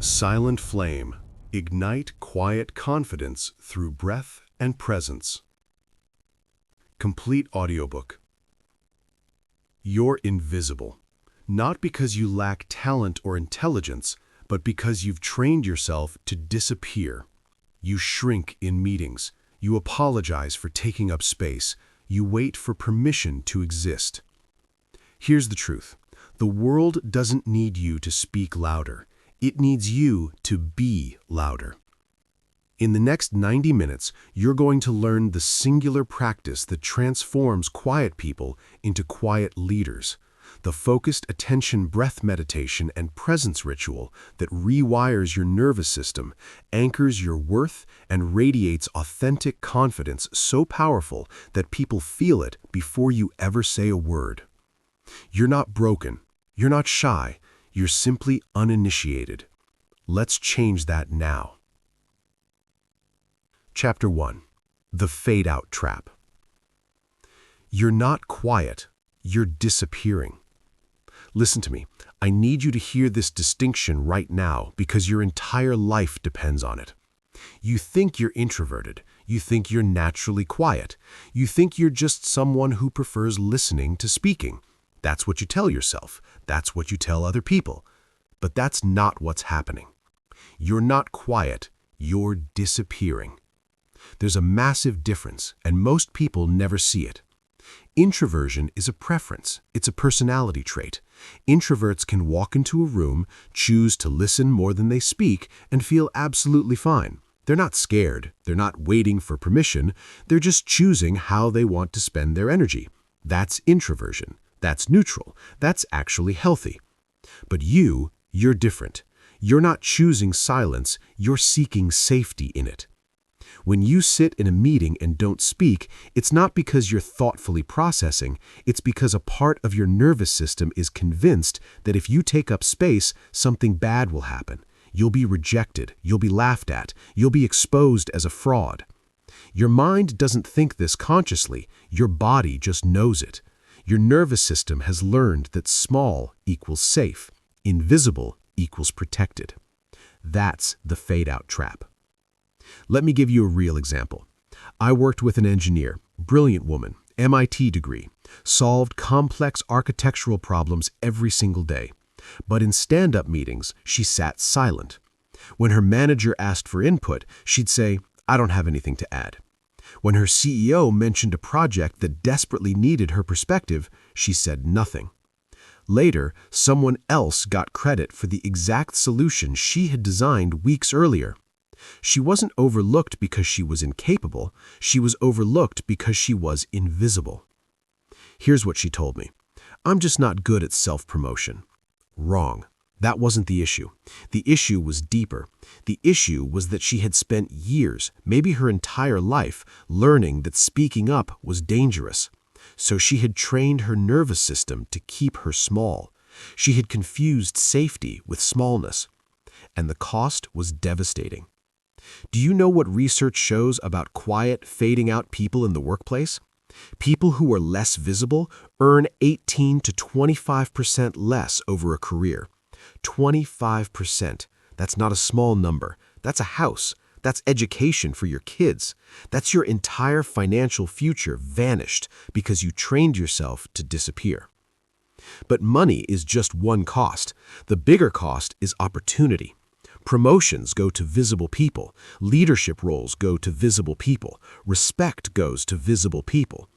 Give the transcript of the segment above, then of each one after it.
Silent flame. Ignite quiet confidence through breath and presence. Complete audiobook. You're invisible, not because you lack talent or intelligence, but because you've trained yourself to disappear. You shrink in meetings. You apologize for taking up space. You wait for permission to exist. Here's the truth. The world doesn't need you to speak louder. It needs you to be louder. In the next 90 minutes, you're going to learn the singular practice that transforms quiet people into quiet leaders, the focused attention breath meditation and presence ritual that rewires your nervous system, anchors your worth, and radiates authentic confidence so powerful that people feel it before you ever say a word. You're not broken. You're not shy. You're simply uninitiated. Let's change that now. Chapter 1. The Fade-Out Trap. You're not quiet. You're disappearing. Listen to me. I need you to hear this distinction right now because your entire life depends on it. You think you're introverted. You think you're naturally quiet. You think you're just someone who prefers listening to speaking. That's what you tell yourself. That's what you tell other people. But that's not what's happening. You're not quiet. You're disappearing. There's a massive difference, and most people never see it. Introversion is a preference. It's a personality trait. Introverts can walk into a room, choose to listen more than they speak, and feel absolutely fine. They're not scared. They're not waiting for permission. They're just choosing how they want to spend their energy. That's introversion. That's neutral. That's actually healthy. But you're different. You're not choosing silence. You're seeking safety in it. When you sit in a meeting and don't speak, it's not because you're thoughtfully processing. It's because a part of your nervous system is convinced that if you take up space, something bad will happen. You'll be rejected. You'll be laughed at. You'll be exposed as a fraud. Your mind doesn't think this consciously. Your body just knows it. Your nervous system has learned that small equals safe, invisible equals protected. That's the fade-out trap. Let me give you a real example. I worked with an engineer, brilliant woman, MIT degree, solved complex architectural problems every single day. But in stand-up meetings, she sat silent. When her manager asked for input, she'd say, "I don't have anything to add." When her CEO mentioned a project that desperately needed her perspective, she said nothing. Later, someone else got credit for the exact solution she had designed weeks earlier. She wasn't overlooked because she was incapable. She was overlooked because she was invisible. Here's what she told me. "I'm just not good at self-promotion." Wrong. That wasn't the issue. The issue was deeper. The issue was that she had spent years, maybe her entire life, learning that speaking up was dangerous. So she had trained her nervous system to keep her small. She had confused safety with smallness. And the cost was devastating. Do you know what research shows about quiet, fading-out people in the workplace? People who are less visible earn 18 to 25% less over a career. 25%. That's not a small number. That's a house. That's education for your kids. That's your entire financial future vanished because you trained yourself to disappear. But money is just one cost. The bigger cost is opportunity. Promotions go to visible people. Leadership roles go to visible people. Respect goes to visible people.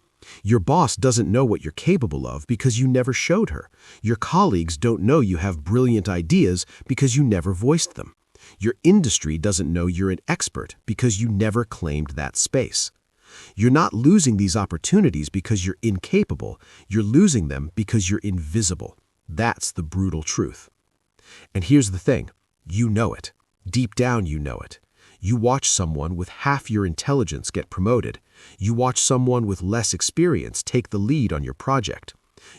Your boss doesn't know what you're capable of because you never showed her. Your colleagues don't know you have brilliant ideas because you never voiced them. Your industry doesn't know you're an expert because you never claimed that space. You're not losing these opportunities because you're incapable. You're losing them because you're invisible. That's the brutal truth. And here's the thing. You know it. Deep down you know it. You watch someone with half your intelligence get promoted. You watch someone with less experience take the lead on your project.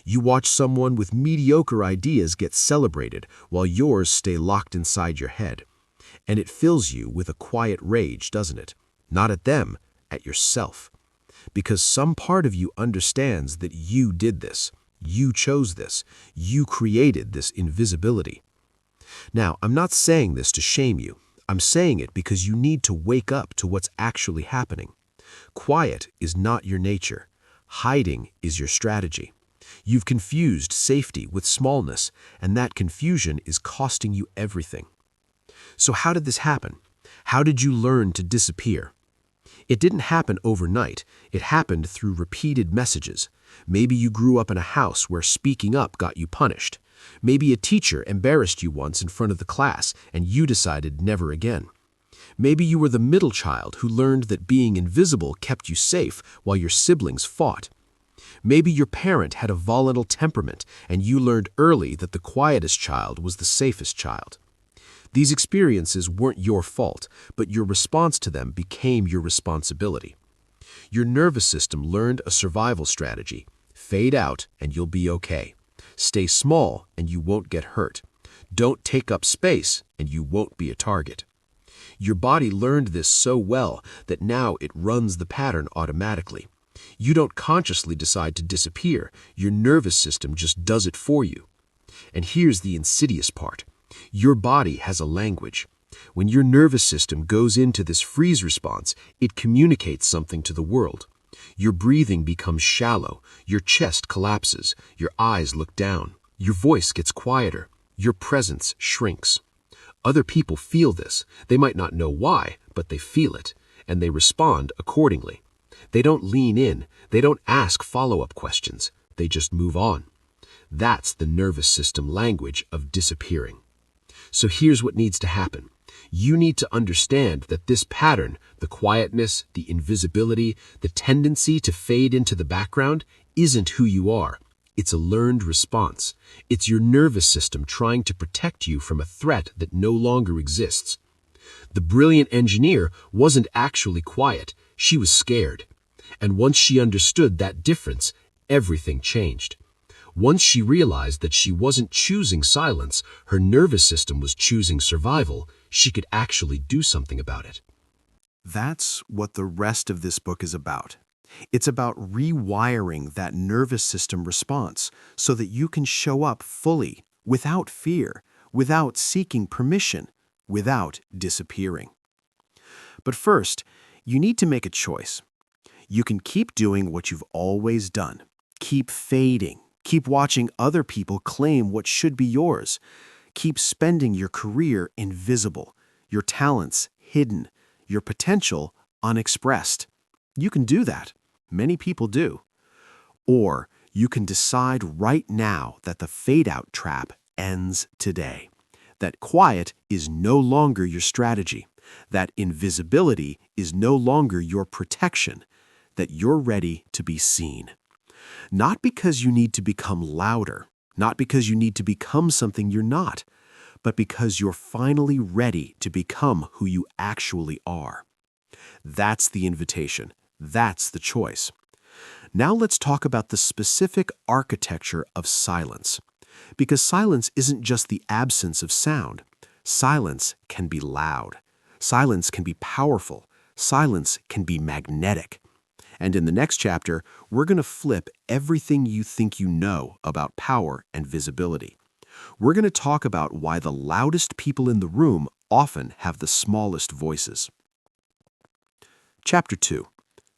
You watch someone with mediocre ideas get celebrated while yours stay locked inside your head. And it fills you with a quiet rage, doesn't it? Not at them, at yourself. Because some part of you understands that you did this. You chose this. You created this invisibility. Now, I'm not saying this to shame you. I'm saying it because you need to wake up to what's actually happening. Quiet is not your nature. Hiding is your strategy. You've confused safety with smallness, and that confusion is costing you everything. So how did this happen? How did you learn to disappear? It didn't happen overnight. It happened through repeated messages. Maybe you grew up in a house where speaking up got you punished. Maybe a teacher embarrassed you once in front of the class and you decided never again. Maybe you were the middle child who learned that being invisible kept you safe while your siblings fought. Maybe your parent had a volatile temperament and you learned early that the quietest child was the safest child. These experiences weren't your fault, but your response to them became your responsibility. Your nervous system learned a survival strategy. Fade out and you'll be okay. Stay small and you won't get hurt. Don't take up space and you won't be a target. Your body learned this so well that now it runs the pattern automatically. You don't consciously decide to disappear. Your nervous system just does it for you. And here's the insidious part. Your body has a language. When your nervous system goes into this freeze response, it communicates something to the world. Your breathing becomes shallow, your chest collapses, your eyes look down, your voice gets quieter, your presence shrinks. Other people feel this. They might not know why, but they feel it, and they respond accordingly. They don't lean in, they don't ask follow-up questions, they just move on. That's the nervous system language of disappearing. So here's what needs to happen. You need to understand that this pattern, the quietness, the invisibility, the tendency to fade into the background, isn't who you are. It's a learned response. It's your nervous system trying to protect you from a threat that no longer exists. The brilliant engineer wasn't actually quiet. She was scared. And once she understood that difference, everything changed. Once she realized that she wasn't choosing silence, her nervous system was choosing survival, she could actually do something about it. That's what the rest of this book is about. It's about rewiring that nervous system response so that you can show up fully, without fear, without seeking permission, without disappearing. But first, you need to make a choice. You can keep doing what you've always done. Keep fading. Keep watching other people claim what should be yours. Keep spending your career invisible, your talents hidden, your potential unexpressed. You can do that. Many people do. Or you can decide right now that the fade-out trap ends today. That quiet is no longer your strategy. That invisibility is no longer your protection. That you're ready to be seen. Not because you need to become louder, not because you need to become something you're not, but because you're finally ready to become who you actually are. That's the invitation. That's the choice. Now let's talk about the specific architecture of silence. Because silence isn't just the absence of sound. Silence can be loud. Silence can be powerful. Silence can be magnetic. And in the next chapter, we're going to flip everything you think you know about power and visibility. We're going to talk about why the loudest people in the room often have the smallest voices. Chapter 2.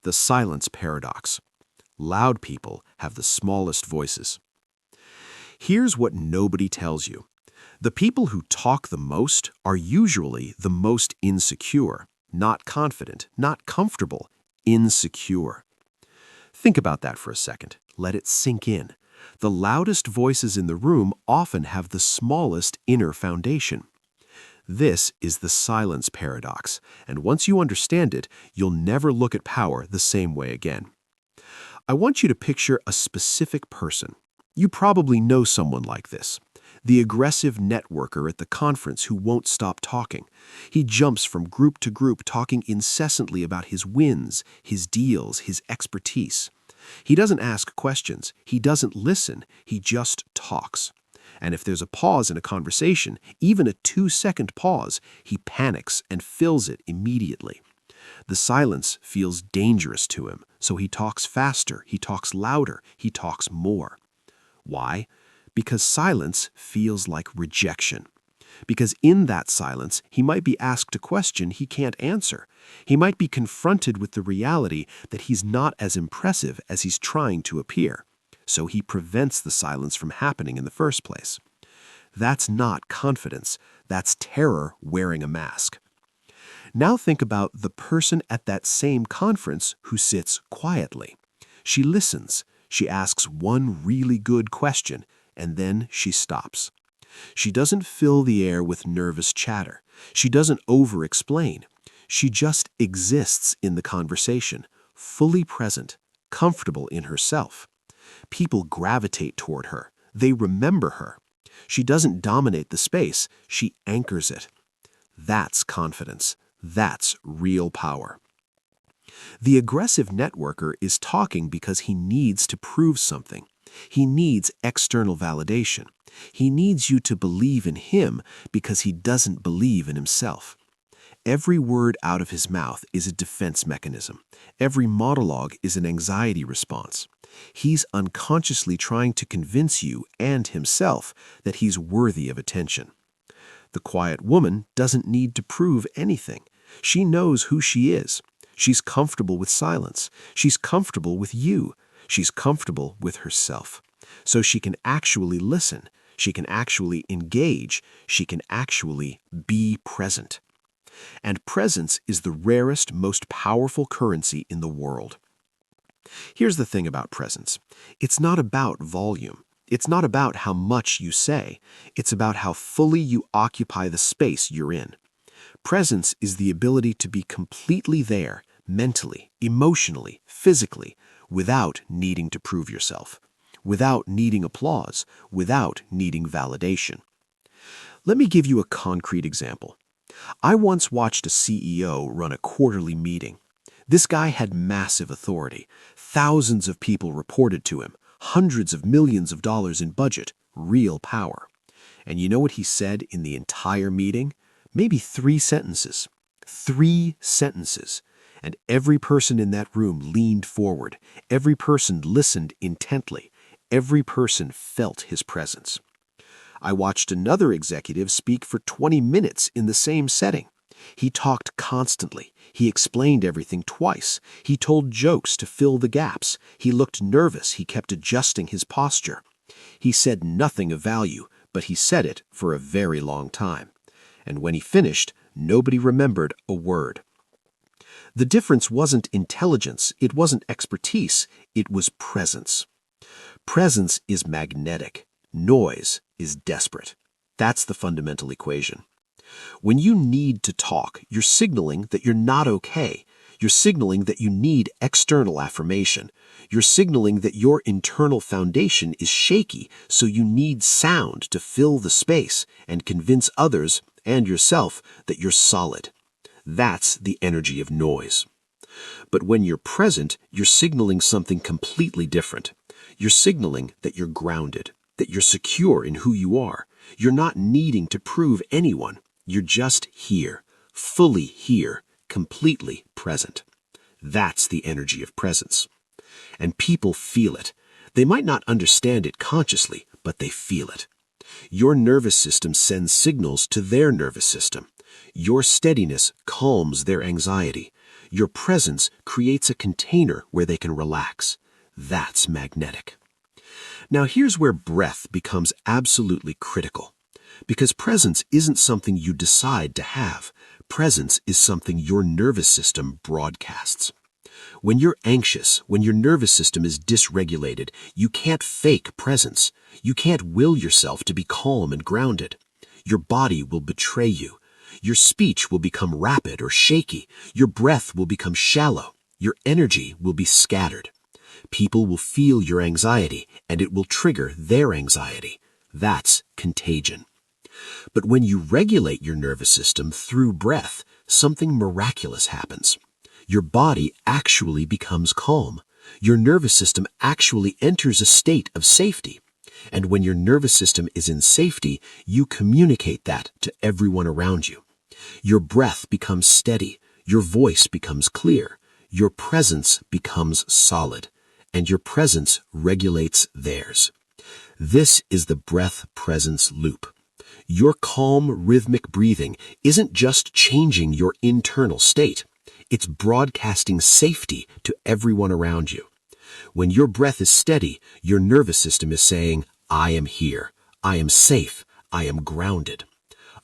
The Silence Paradox. Loud people have the smallest voices. Here's what nobody tells you. The people who talk the most are usually the most insecure, not confident, not comfortable, insecure. Think about that for a second. Let it sink in. The loudest voices in the room often have the smallest inner foundation. This is the silence paradox, and once you understand it, you'll never look at power the same way again. I want you to picture a specific person. You probably know someone like this. The aggressive networker at the conference who won't stop talking. He jumps from group to group talking incessantly about his wins, his deals, his expertise. He doesn't ask questions. He doesn't listen. He just talks. And if there's a pause in a conversation, even a 2-second pause, he panics and fills it immediately. The silence feels dangerous to him, so he talks faster, he talks louder, he talks more. Why? Because silence feels like rejection. Because in that silence, he might be asked a question he can't answer. He might be confronted with the reality that he's not as impressive as he's trying to appear. So he prevents the silence from happening in the first place. That's not confidence. That's terror wearing a mask. Now think about the person at that same conference who sits quietly. She listens. She asks one really good question, and then she stops. She doesn't fill the air with nervous chatter. She doesn't over-explain. She just exists in the conversation, fully present, comfortable in herself. People gravitate toward her. They remember her. She doesn't dominate the space. She anchors it. That's confidence. That's real power. The aggressive networker is talking because he needs to prove something. He needs external validation. He needs you to believe in him because he doesn't believe in himself. Every word out of his mouth is a defense mechanism. Every monologue is an anxiety response. He's unconsciously trying to convince you and himself that he's worthy of attention. The quiet woman doesn't need to prove anything. She knows who she is. She's comfortable with silence. She's comfortable with you. She's comfortable with herself. So she can actually listen. She can actually engage. She can actually be present. And presence is the rarest, most powerful currency in the world. Here's the thing about presence. It's not about volume. It's not about how much you say. It's about how fully you occupy the space you're in. Presence is the ability to be completely there, mentally, emotionally, physically, without needing to prove yourself, without needing applause, without needing validation. Let me give you a concrete example. I once watched a CEO run a quarterly meeting. This guy had massive authority. Thousands of people reported to him, hundreds of millions of dollars in budget, real power. And you know what he said in the entire meeting? Maybe 3 sentences. 3 sentences. And every person in that room leaned forward. Every person listened intently. Every person felt his presence. I watched another executive speak for 20 minutes in the same setting. He talked constantly. He explained everything twice. He told jokes to fill the gaps. He looked nervous. He kept adjusting his posture. He said nothing of value, but he said it for a very long time. And when he finished, nobody remembered a word. The difference wasn't intelligence. It wasn't expertise. It was presence. Presence is magnetic. Noise is desperate. That's the fundamental equation. When you need to talk, you're signaling that you're not okay. You're signaling that you need external affirmation. You're signaling that your internal foundation is shaky, so you need sound to fill the space and convince others and yourself that you're solid. That's the energy of noise. But when you're present, you're signaling something completely different. You're signaling that you're grounded, that you're secure in who you are. You're not needing to prove anyone. You're just here, fully here, completely present. That's the energy of presence. And people feel it. They might not understand it consciously, but they feel it. Your nervous system sends signals to their nervous system. Your steadiness calms their anxiety. Your presence creates a container where they can relax. That's magnetic. Now here's where breath becomes absolutely critical. Because presence isn't something you decide to have. Presence is something your nervous system broadcasts. When you're anxious, when your nervous system is dysregulated, you can't fake presence. You can't will yourself to be calm and grounded. Your body will betray you. Your speech will become rapid or shaky. Your breath will become shallow. Your energy will be scattered. People will feel your anxiety, and it will trigger their anxiety. That's contagion. But when you regulate your nervous system through breath, something miraculous happens. Your body actually becomes calm. Your nervous system actually enters a state of safety. And when your nervous system is in safety, you communicate that to everyone around you. Your breath becomes steady. Your voice becomes clear. Your presence becomes solid. And your presence regulates theirs. This is the breath-presence loop. Your calm, rhythmic breathing isn't just changing your internal state. It's broadcasting safety to everyone around you. When your breath is steady, your nervous system is saying, I am here. I am safe. I am grounded.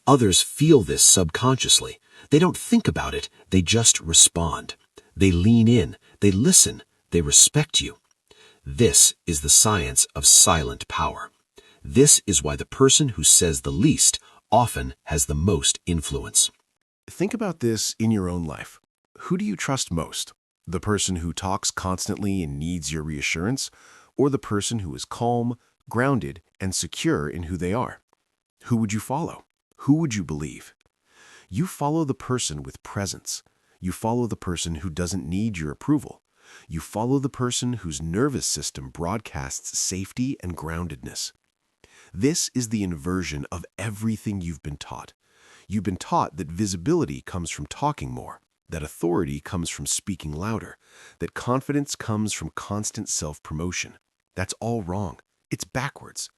Others feel this subconsciously. They don't think about it. They just respond. They lean in. They listen. They respect you. This is the science of silent power. This is why the person who says the least often has the most influence. Think about this in your own life. Who do you trust most? The person who talks constantly and needs your reassurance, or the person who is calm, grounded, and secure in who they are? Who would you follow? Who would you believe? You follow the person with presence. You follow the person who doesn't need your approval. You follow the person whose nervous system broadcasts safety and groundedness. This is the inversion of everything you've been taught. You've been taught that visibility comes from talking more, that authority comes from speaking louder, that confidence comes from constant self-promotion. That's all wrong. It's backwards.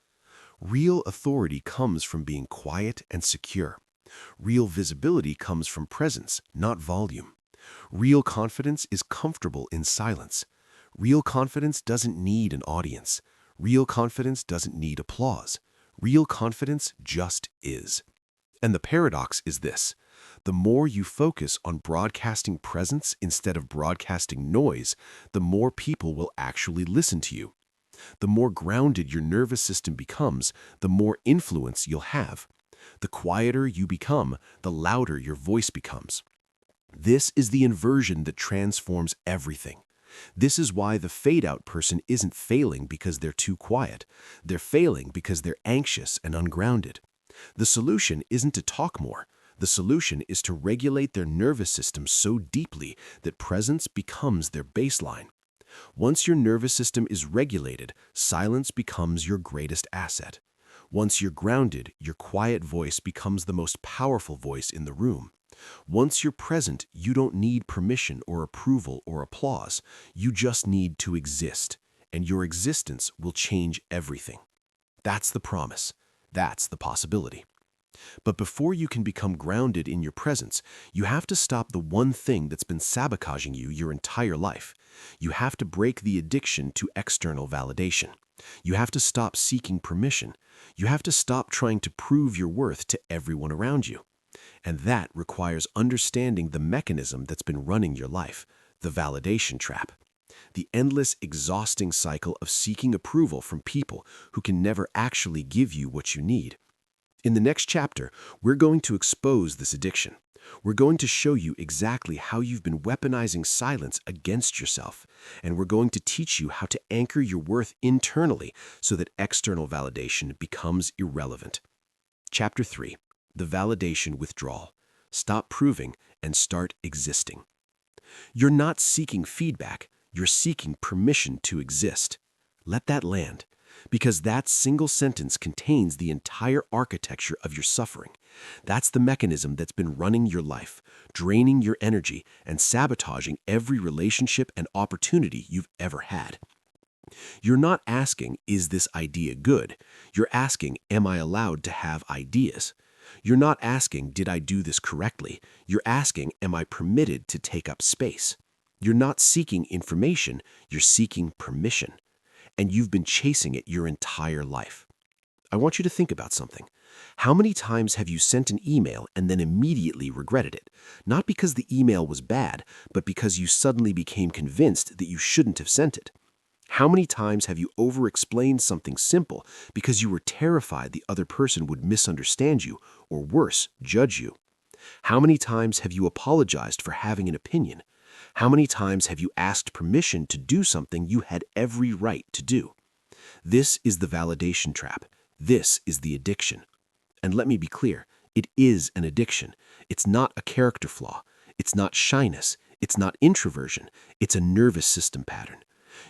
Real authority comes from being quiet and secure. Real visibility comes from presence, not volume. Real confidence is comfortable in silence. Real confidence doesn't need an audience. Real confidence doesn't need applause. Real confidence just is. And the paradox is this: the more you focus on broadcasting presence instead of broadcasting noise, the more people will actually listen to you. The more grounded your nervous system becomes, the more influence you'll have. The quieter you become, the louder your voice becomes. This is the inversion that transforms everything. This is why the fade-out person isn't failing because they're too quiet. They're failing because they're anxious and ungrounded. The solution isn't to talk more. The solution is to regulate their nervous system so deeply that presence becomes their baseline. Once your nervous system is regulated, silence becomes your greatest asset. Once you're grounded, your quiet voice becomes the most powerful voice in the room. Once you're present, you don't need permission or approval or applause. You just need to exist, and your existence will change everything. That's the promise. That's the possibility. But before you can become grounded in your presence, you have to stop the one thing that's been sabotaging you your entire life. You have to break the addiction to external validation. You have to stop seeking permission. You have to stop trying to prove your worth to everyone around you. And that requires understanding the mechanism that's been running your life, the validation trap. The endless, exhausting cycle of seeking approval from people who can never actually give you what you need. In the next chapter, we're going to expose this addiction. We're going to show you exactly how you've been weaponizing silence against yourself, and we're going to teach you how to anchor your worth internally so that external validation becomes irrelevant. Chapter 3. The Validation Withdrawal. Stop proving and start existing. You're not seeking feedback. You're seeking permission to exist. Let that land, because that single sentence contains the entire architecture of your suffering. That's the mechanism that's been running your life, draining your energy, and sabotaging every relationship and opportunity you've ever had. You're not asking, is this idea good? You're asking, am I allowed to have ideas? You're not asking, did I do this correctly? You're asking, am I permitted to take up space? You're not seeking information, you're seeking permission. And you've been chasing it your entire life. I want you to think about something. How many times have you sent an email and then immediately regretted it? Not because the email was bad, but because you suddenly became convinced that you shouldn't have sent it. How many times have you over-explained something simple because you were terrified the other person would misunderstand you, or worse, judge you? How many times have you apologized for having an opinion? How many times have you asked permission to do something you had every right to do? This is the validation trap. This is the addiction. And let me be clear, it is an addiction. It's not a character flaw. It's not shyness. It's not introversion. It's a nervous system pattern.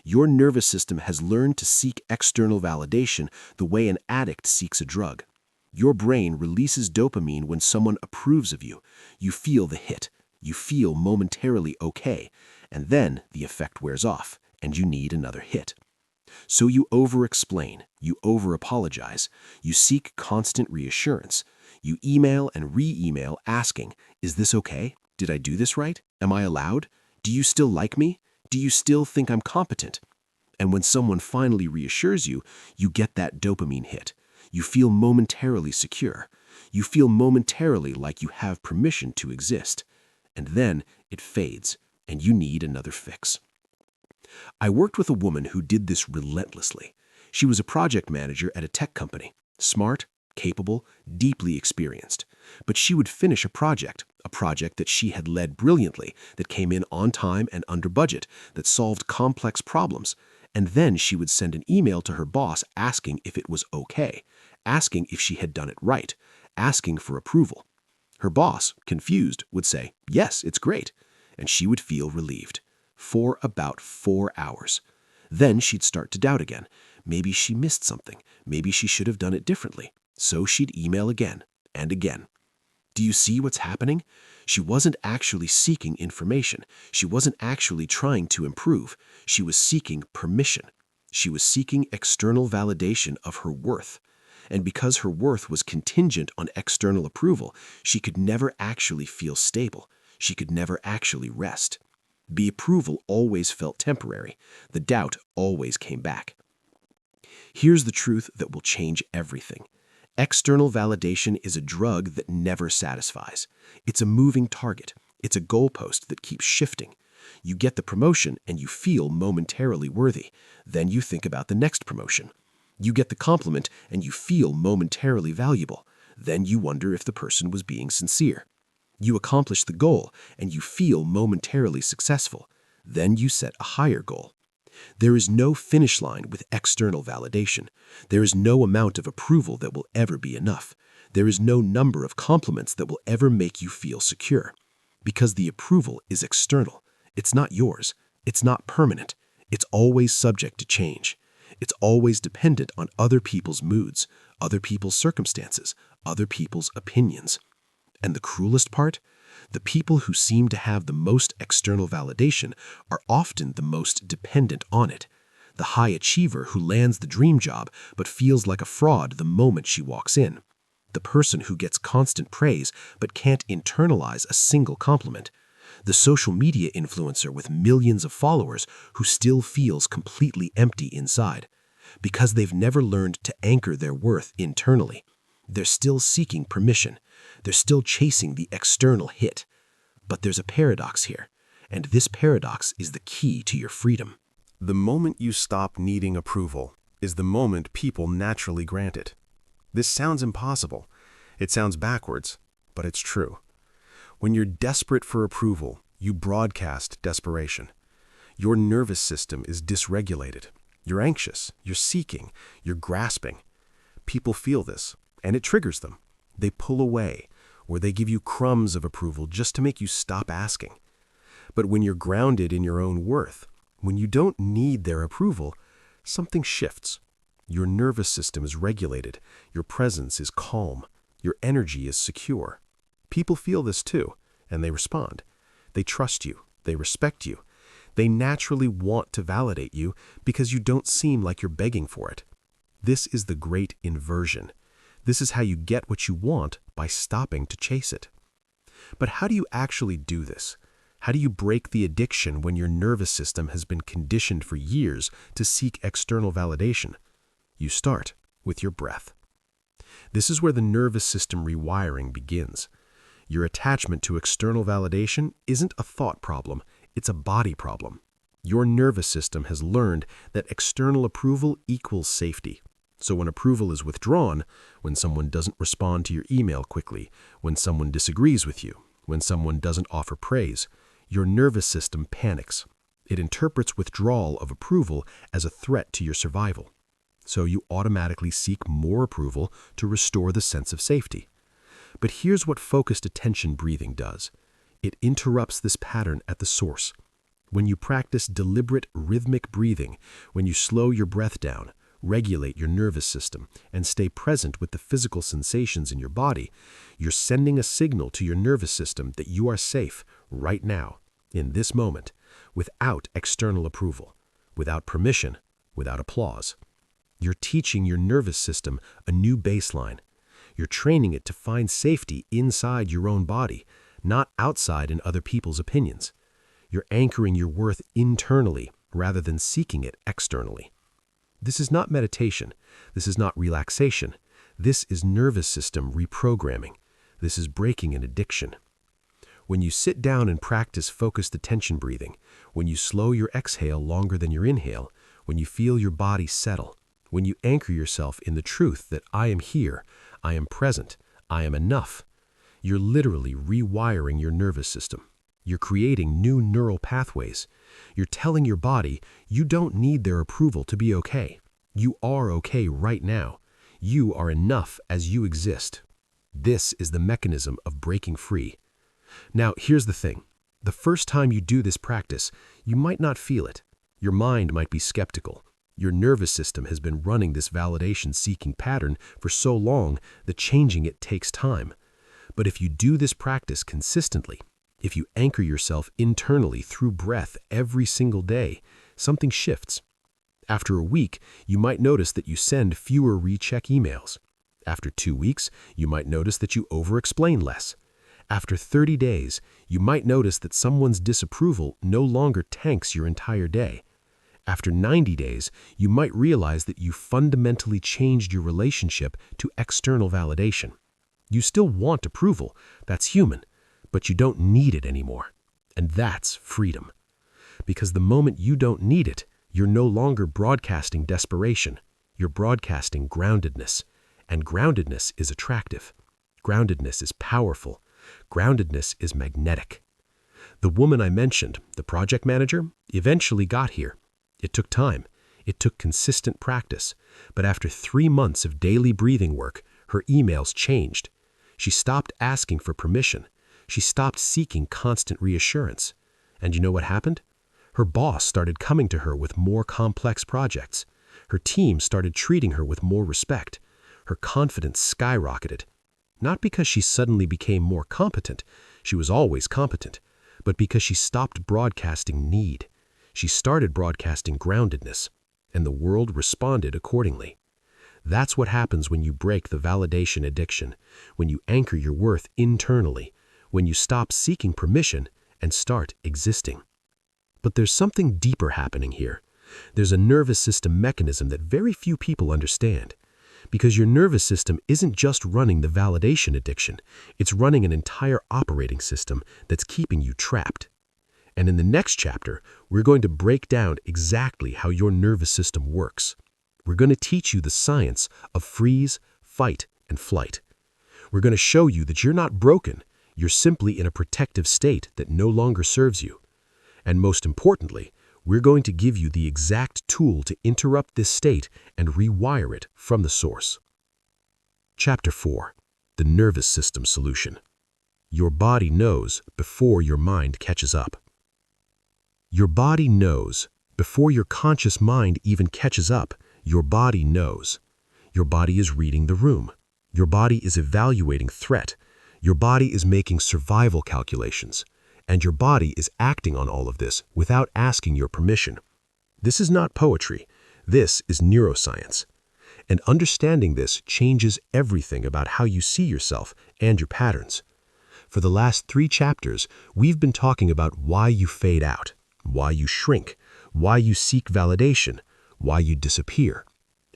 Your nervous system has learned to seek external validation the way an addict seeks a drug. Your brain releases dopamine when someone approves of you. You feel the hit. You feel momentarily okay. And then the effect wears off, and you need another hit. So you over-explain, you over-apologize, you seek constant reassurance. You email and re-email asking, "Is this okay? Did I do this right? Am I allowed? Do you still like me? Do you still think I'm competent?" And when someone finally reassures you, you get that dopamine hit. You feel momentarily secure. You feel momentarily like you have permission to exist. And then it fades, and you need another fix. I worked with a woman who did this relentlessly. She was a project manager at a tech company, smart, capable, deeply experienced. But she would finish a project that she had led brilliantly, that came in on time and under budget, that solved complex problems. And then she would send an email to her boss asking if it was okay, asking if she had done it right, asking for approval. Her boss, confused, would say, "Yes, it's great." And she would feel relieved. For about 4 hours. Then she'd start to doubt again. Maybe she missed something. Maybe she should have done it differently. So she'd email again and again. Do you see what's happening? She wasn't actually seeking information. She wasn't actually trying to improve. She was seeking permission. She was seeking external validation of her worth. And because her worth was contingent on external approval, she could never actually feel stable. She could never actually rest. The approval always felt temporary. The doubt always came back. Here's the truth that will change everything. External validation is a drug that never satisfies. It's a moving target. It's a goalpost that keeps shifting. You get the promotion and you feel momentarily worthy. Then you think about the next promotion. You get the compliment and you feel momentarily valuable. Then you wonder if the person was being sincere. You accomplish the goal and you feel momentarily successful. Then you set a higher goal. There is no finish line with external validation. There is no amount of approval that will ever be enough. There is no number of compliments that will ever make you feel secure. Because the approval is external. It's not yours. It's not permanent. It's always subject to change. It's always dependent on other people's moods, other people's circumstances, other people's opinions. And the cruelest part? The people who seem to have the most external validation are often the most dependent on it. The high achiever who lands the dream job but feels like a fraud the moment she walks in. The person who gets constant praise but can't internalize a single compliment. The social media influencer with millions of followers who still feels completely empty inside. Because they've never learned to anchor their worth internally. They're still seeking permission. They're still chasing the external hit. But there's a paradox here, and this paradox is the key to your freedom. The moment you stop needing approval is the moment people naturally grant it. This sounds impossible. It sounds backwards, but it's true. When you're desperate for approval, you broadcast desperation. Your nervous system is dysregulated. You're anxious, you're seeking, you're grasping. People feel this, and it triggers them. They pull away, or they give you crumbs of approval just to make you stop asking. But when you're grounded in your own worth, when you don't need their approval, something shifts. Your nervous system is regulated, your presence is calm, your energy is secure. People feel this too, and they respond. They trust you, they respect you. They naturally want to validate you because you don't seem like you're begging for it. This is the great inversion. This is how you get what you want by stopping to chase it. But how do you actually do this? How do you break the addiction when your nervous system has been conditioned for years to seek external validation? You start with your breath. This is where the nervous system rewiring begins. Your attachment to external validation isn't a thought problem, it's a body problem. Your nervous system has learned that external approval equals safety. So when approval is withdrawn, when someone doesn't respond to your email quickly, when someone disagrees with you, when someone doesn't offer praise, your nervous system panics. It interprets withdrawal of approval as a threat to your survival. So you automatically seek more approval to restore the sense of safety. But here's what focused attention breathing does. It interrupts this pattern at the source. When you practice deliberate rhythmic breathing, when you slow your breath down, regulate your nervous system, and stay present with the physical sensations in your body, you're sending a signal to your nervous system that you are safe right now, in this moment, without external approval, without permission, without applause. You're teaching your nervous system a new baseline. You're training it to find safety inside your own body, not outside in other people's opinions. You're anchoring your worth internally rather than seeking it externally. This is not meditation. This is not relaxation. This is nervous system reprogramming. This is breaking an addiction. When you sit down and practice focused attention breathing, when you slow your exhale longer than your inhale, when you feel your body settle, when you anchor yourself in the truth that I am here, I am present, I am enough, you're literally rewiring your nervous system. You're creating new neural pathways. You're telling your body you don't need their approval to be okay. You are okay right now. You are enough as you exist. This is the mechanism of breaking free. Now, here's the thing. The first time you do this practice, you might not feel it. Your mind might be skeptical. Your nervous system has been running this validation-seeking pattern for so long that changing it takes time. But if you do this practice consistently, if you anchor yourself internally through breath every single day, something shifts. After a week, you might notice that you send fewer recheck emails. After 2 weeks, you might notice that you over-explain less. After 30 days, you might notice that someone's disapproval no longer tanks your entire day. After 90 days, you might realize that you fundamentally changed your relationship to external validation. You still want approval, that's human, but you don't need it anymore. And that's freedom. Because the moment you don't need it, you're no longer broadcasting desperation. You're broadcasting groundedness. And groundedness is attractive. Groundedness is powerful. Groundedness is magnetic. The woman I mentioned, the project manager, eventually got here. It took time. It took consistent practice. But after 3 months of daily breathing work, her emails changed. She stopped asking for permission. She stopped seeking constant reassurance. And you know what happened? Her boss started coming to her with more complex projects. Her team started treating her with more respect. Her confidence skyrocketed. Not because she suddenly became more competent, she was always competent, but because she stopped broadcasting need. She started broadcasting groundedness, and the world responded accordingly. That's what happens when you break the validation addiction, when you anchor your worth internally, when you stop seeking permission and start existing. But there's something deeper happening here. There's a nervous system mechanism that very few people understand. Because your nervous system isn't just running the validation addiction, it's running an entire operating system that's keeping you trapped. And in the next chapter, we're going to break down exactly how your nervous system works. We're going to teach you the science of freeze, fight, and flight. We're going to show you that you're not broken, you're simply in a protective state that no longer serves you. And most importantly, we're going to give you the exact tool to interrupt this state and rewire it from the source. Chapter 4. The Nervous System Solution. Your body knows before your mind catches up. Your body knows before your conscious mind even catches up. Your body knows. Your body is reading the room. Your body is evaluating threat. Your body is making survival calculations. And your body is acting on all of this without asking your permission. This is not poetry. This is neuroscience. And understanding this changes everything about how you see yourself and your patterns. For the last 3 chapters, we've been talking about why you fade out, why you shrink, why you seek validation, why you disappear.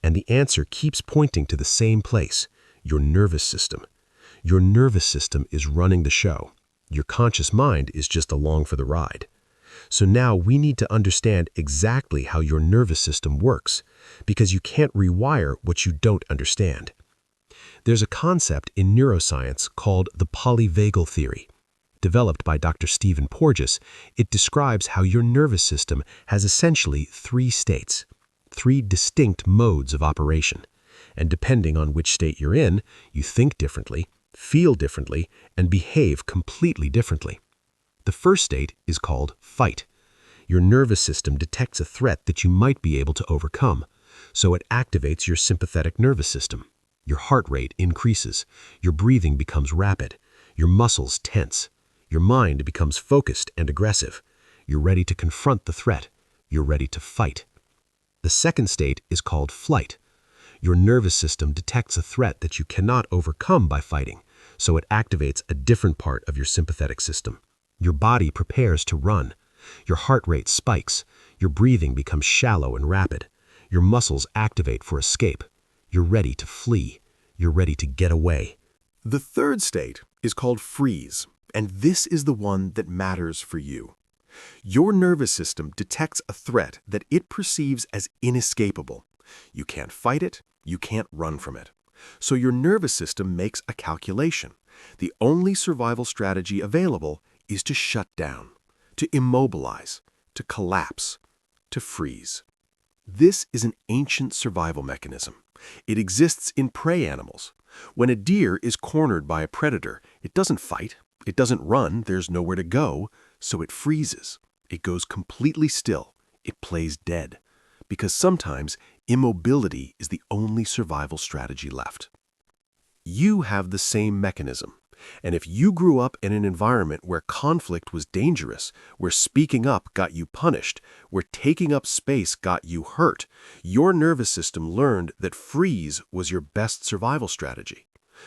And the answer keeps pointing to the same place, your nervous system. Your nervous system is running the show. Your conscious mind is just along for the ride. So now we need to understand exactly how your nervous system works, because you can't rewire what you don't understand. There's a concept in neuroscience called the polyvagal theory. Developed by Dr. Stephen Porges, it describes how your nervous system has essentially 3 states, 3 distinct modes of operation. And depending on which state you're in, you think differently, feel differently, and behave completely differently. The first state is called fight. Your nervous system detects a threat that you might be able to overcome, so it activates your sympathetic nervous system. Your heart rate increases, your breathing becomes rapid, your muscles tense, your mind becomes focused and aggressive. You're ready to confront the threat. You're ready to fight. The second state is called flight. Your nervous system detects a threat that you cannot overcome by fighting, so it activates a different part of your sympathetic system. Your body prepares to run. Your heart rate spikes. Your breathing becomes shallow and rapid. Your muscles activate for escape. You're ready to flee. You're ready to get away. The third state is called freeze, and this is the one that matters for you. Your nervous system detects a threat that it perceives as inescapable. You can't fight it, you can't run from it. So your nervous system makes a calculation. The only survival strategy available is to shut down, to immobilize, to collapse, to freeze. This is an ancient survival mechanism. It exists in prey animals. When a deer is cornered by a predator, it doesn't fight, it doesn't run, there's nowhere to go, so it freezes. It goes completely still. It plays dead. Because sometimes immobility is the only survival strategy left. You have the same mechanism. And if you grew up in an environment where conflict was dangerous, where speaking up got you punished, where taking up space got you hurt, your nervous system learned that freeze was your best survival strategy.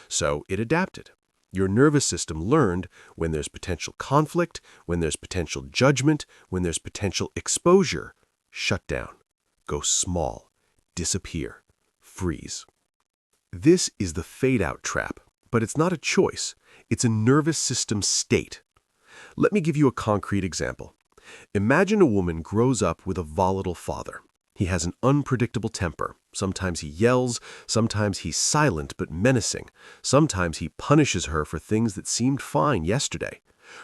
So it adapted. Your nervous system learned when there's potential conflict, when there's potential judgment, when there's potential exposure, shut down, go small, disappear, freeze. This is the fade-out trap, but it's not a choice. It's a nervous system state. Let me give you a concrete example. Imagine a woman grows up with a volatile father. He has an unpredictable temper. Sometimes he yells, sometimes he's silent but menacing. Sometimes he punishes her for things that seemed fine yesterday.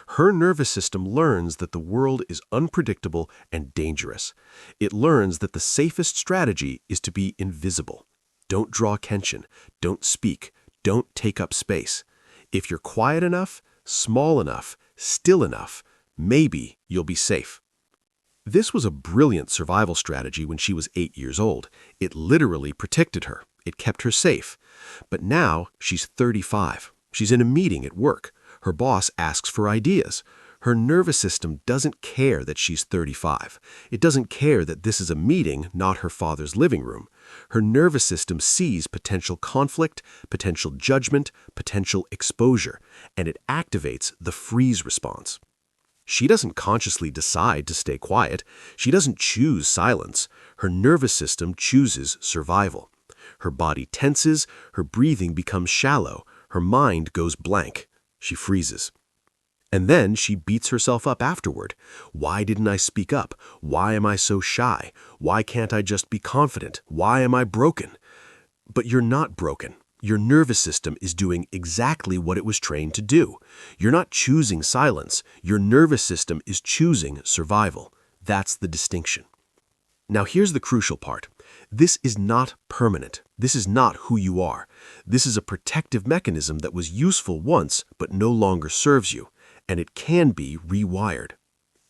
Her nervous system learns that the world is unpredictable and dangerous. It learns that the safest strategy is to be invisible. Don't draw attention. Don't speak. Don't take up space. If you're quiet enough, small enough, still enough, maybe you'll be safe. This was a brilliant survival strategy when she was 8 years old. It literally protected her. It kept her safe. But now she's 35. She's in a meeting at work. Her boss asks for ideas. Her nervous system doesn't care that she's 35. It doesn't care that this is a meeting, not her father's living room. Her nervous system sees potential conflict, potential judgment, potential exposure, and it activates the freeze response. She doesn't consciously decide to stay quiet. She doesn't choose silence. Her nervous system chooses survival. Her body tenses, her breathing becomes shallow, her mind goes blank. She freezes. And then she beats herself up afterward. Why didn't I speak up? Why am I so shy? Why can't I just be confident? Why am I broken? But you're not broken. Your nervous system is doing exactly what it was trained to do. You're not choosing silence. Your nervous system is choosing survival. That's the distinction. Now here's the crucial part. This is not permanent. This is not who you are. This is a protective mechanism that was useful once but no longer serves you. And it can be rewired.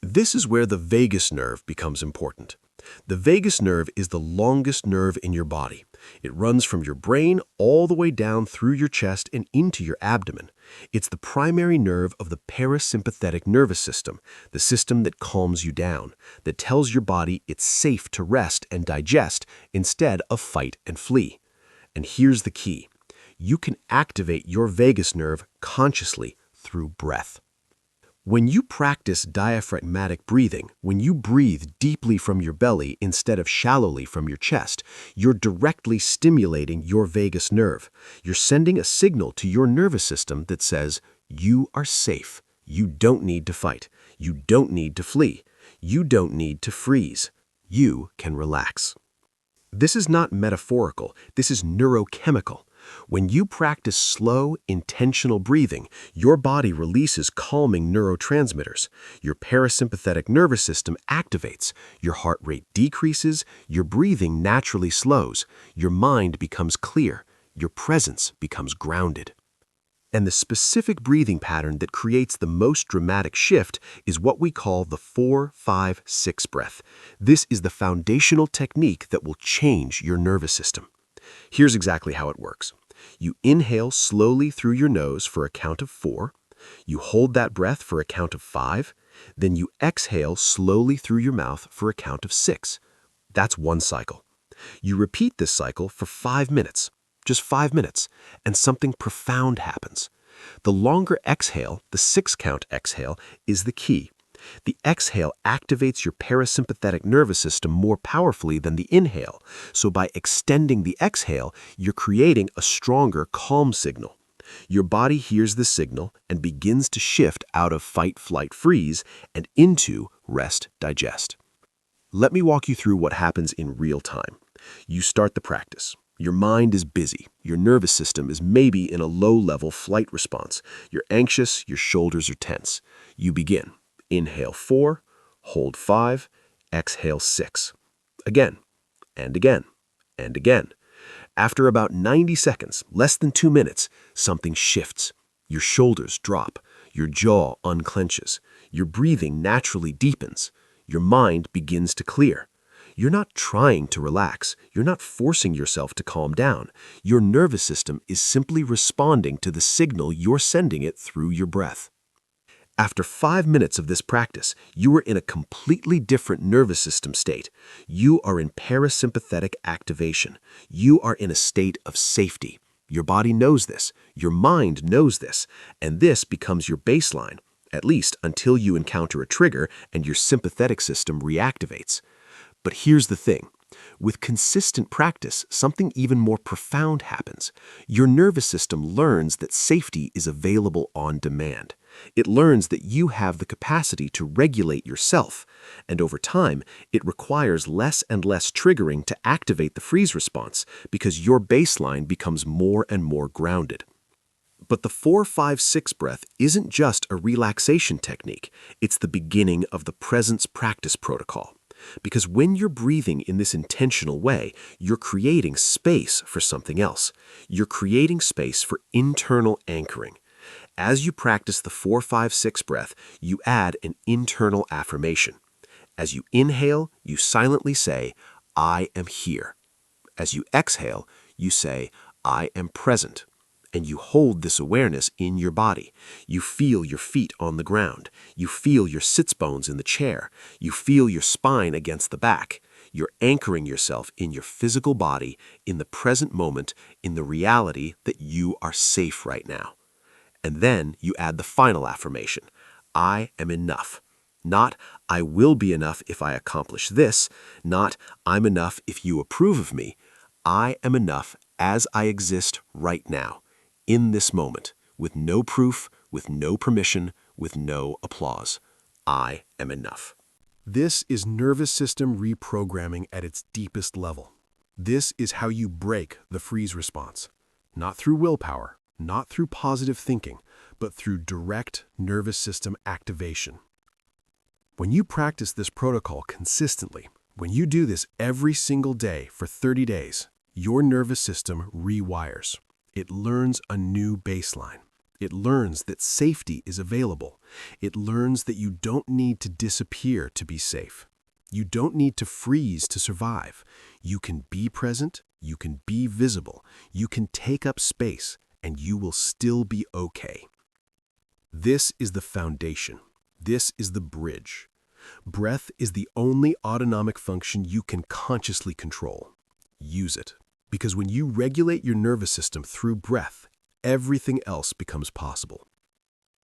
This is where the vagus nerve becomes important. The vagus nerve is the longest nerve in your body. It runs from your brain all the way down through your chest and into your abdomen. It's the primary nerve of the parasympathetic nervous system, the system that calms you down, that tells your body it's safe to rest and digest instead of fight and flee. And here's the key. You can activate your vagus nerve consciously through breath. When you practice diaphragmatic breathing, when you breathe deeply from your belly instead of shallowly from your chest, you're directly stimulating your vagus nerve. You're sending a signal to your nervous system that says, you are safe. You don't need to fight. You don't need to flee. You don't need to freeze. You can relax. This is not metaphorical. This is neurochemical. When you practice slow, intentional breathing, your body releases calming neurotransmitters. Your parasympathetic nervous system activates. Your heart rate decreases. Your breathing naturally slows. Your mind becomes clear. Your presence becomes grounded. And the specific breathing pattern that creates the most dramatic shift is what we call the 4-5-6 breath. This is the foundational technique that will change your nervous system. Here's exactly how it works. You inhale slowly through your nose for a count of 4. You hold that breath for a count of 5. Then you exhale slowly through your mouth for a count of 6. That's one cycle. You repeat this cycle for 5 minutes, just 5 minutes, and something profound happens. The longer exhale, the 6-count exhale, is the key. The exhale activates your parasympathetic nervous system more powerfully than the inhale, so by extending the exhale, you're creating a stronger calm signal. Your body hears the signal and begins to shift out of fight, flight, freeze and into rest, digest. Let me walk you through what happens in real time. You start the practice. Your mind is busy. Your nervous system is maybe in a low-level flight response. You're anxious, your shoulders are tense. You begin. Inhale 4, hold 5, exhale 6. Again, and again, and again. After about 90 seconds, less than 2 minutes, something shifts. Your shoulders drop. Your jaw unclenches. Your breathing naturally deepens. Your mind begins to clear. You're not trying to relax. You're not forcing yourself to calm down. Your nervous system is simply responding to the signal you're sending it through your breath. After 5 minutes of this practice, you are in a completely different nervous system state. You are in parasympathetic activation. You are in a state of safety. Your body knows this. Your mind knows this. And this becomes your baseline, at least until you encounter a trigger and your sympathetic system reactivates. But here's the thing. With consistent practice, something even more profound happens. Your nervous system learns that safety is available on demand. It learns that you have the capacity to regulate yourself, and over time, it requires less and less triggering to activate the freeze response because your baseline becomes more and more grounded. But the 4-5-6 breath isn't just a relaxation technique. It's the beginning of the presence practice protocol. Because when you're breathing in this intentional way, you're creating space for something else. You're creating space for internal anchoring. As you practice the 4-5-6 breath, you add an internal affirmation. As you inhale, you silently say, I am here. As you exhale, you say, I am present. And you hold this awareness in your body. You feel your feet on the ground. You feel your sits bones in the chair. You feel your spine against the back. You're anchoring yourself in your physical body, in the present moment, in the reality that you are safe right now. And then you add the final affirmation. I am enough. Not, I will be enough if I accomplish this. Not, I'm enough if you approve of me. I am enough as I exist right now. In this moment, with no proof, with no permission, with no applause. I am enough. This is nervous system reprogramming at its deepest level. This is how you break the freeze response. Not through willpower, not through positive thinking, but through direct nervous system activation. When you practice this protocol consistently, when you do this every single day for 30 days, your nervous system rewires. It learns a new baseline. It learns that safety is available. It learns that you don't need to disappear to be safe. You don't need to freeze to survive. You can be present, you can be visible, you can take up space, and you will still be okay. This is the foundation. This is the bridge. Breath is the only autonomic function you can consciously control. Use it. Because when you regulate your nervous system through breath, everything else becomes possible.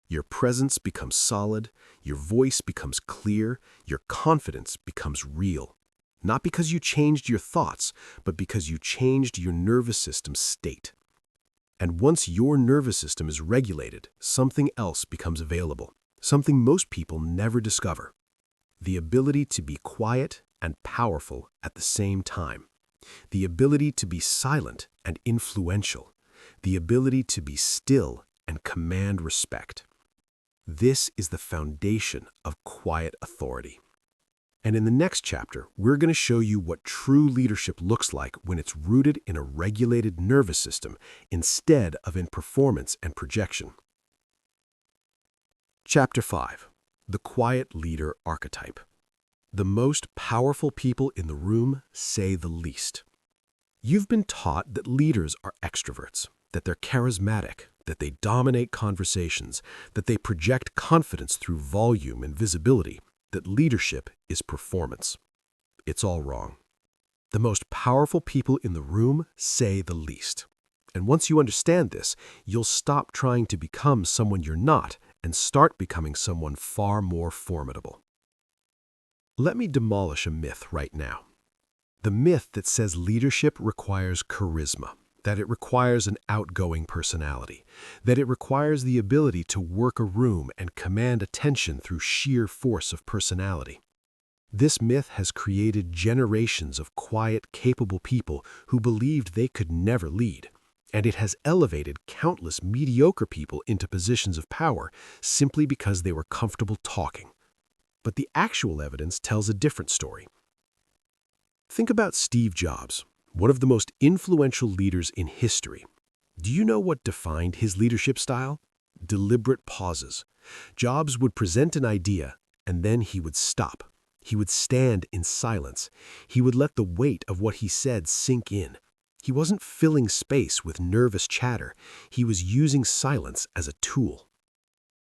Your presence becomes solid, your voice becomes clear, your confidence becomes real. Not because you changed your thoughts, but because you changed your nervous system's state. And once your nervous system is regulated, something else becomes available, something most people never discover. The ability to be quiet and powerful at the same time. The ability to be silent and influential. The ability to be still and command respect. This is the foundation of quiet authority. And in the next chapter, we're going to show you what true leadership looks like when it's rooted in a regulated nervous system instead of in performance and projection. Chapter 5. The Quiet Leader Archetype. The most powerful people in the room say the least. You've been taught that leaders are extroverts, that they're charismatic, that they dominate conversations, that they project confidence through volume and visibility, that leadership is performance. It's all wrong. The most powerful people in the room say the least. And once you understand this, you'll stop trying to become someone you're not and start becoming someone far more formidable. Let me demolish a myth right now. The myth that says leadership requires charisma, that it requires an outgoing personality, that it requires the ability to work a room and command attention through sheer force of personality. This myth has created generations of quiet, capable people who believed they could never lead, and it has elevated countless mediocre people into positions of power simply because they were comfortable talking. But the actual evidence tells a different story. Think about Steve Jobs, one of the most influential leaders in history. Do you know what defined his leadership style? Deliberate pauses. Jobs would present an idea, and then he would stop. He would stand in silence. He would let the weight of what he said sink in. He wasn't filling space with nervous chatter. He was using silence as a tool.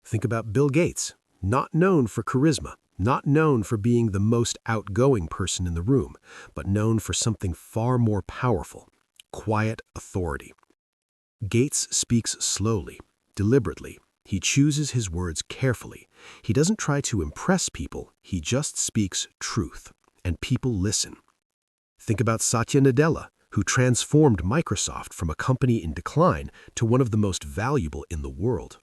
Think about Bill Gates, not known for charisma, not known for being the most outgoing person in the room, but known for something far more powerful: quiet authority. Gates speaks slowly, deliberately. He chooses his words carefully. He doesn't try to impress people, he just speaks truth, and people listen. Think about Satya Nadella, who transformed Microsoft from a company in decline to one of the most valuable in the world.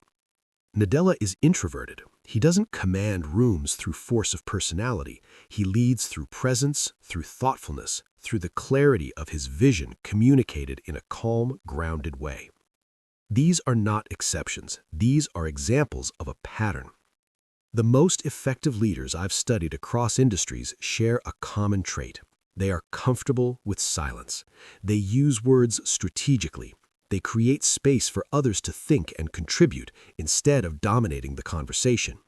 Nadella is introverted. He doesn't command rooms through force of personality. He leads through presence, through thoughtfulness, through the clarity of his vision communicated in a calm, grounded way. These are not exceptions. These are examples of a pattern. The most effective leaders I've studied across industries share a common trait. They are comfortable with silence. They use words strategically. They create space for others to think and contribute instead of dominating the conversation.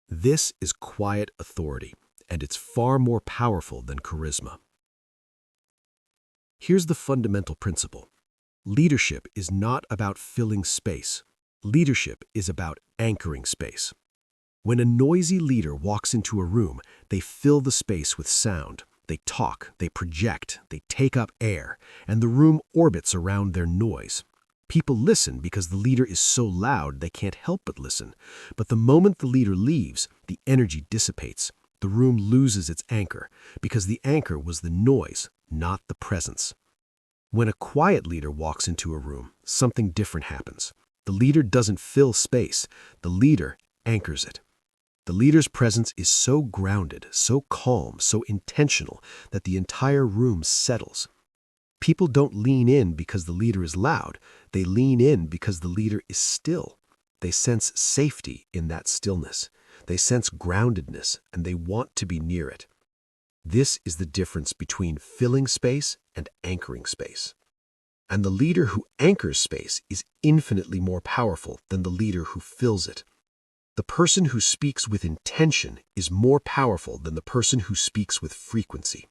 This is quiet authority, and it's far more powerful than charisma. Here's the fundamental principle. Leadership is not about filling space. Leadership is about anchoring space. When a noisy leader walks into a room, they fill the space with sound. They talk, they project, they take up air, and the room orbits around their noise. People listen because the leader is so loud they can't help but listen. But the moment the leader leaves, the energy dissipates. The room loses its anchor because the anchor was the noise, not the presence. When a quiet leader walks into a room, something different happens. The leader doesn't fill space. The leader anchors it. The leader's presence is so grounded, so calm, so intentional that the entire room settles. People don't lean in because the leader is loud. They lean in because the leader is still. They sense safety in that stillness. They sense groundedness, and they want to be near it. This is the difference between filling space and anchoring space. And the leader who anchors space is infinitely more powerful than the leader who fills it. The person who speaks with intention is more powerful than the person who speaks with frequency.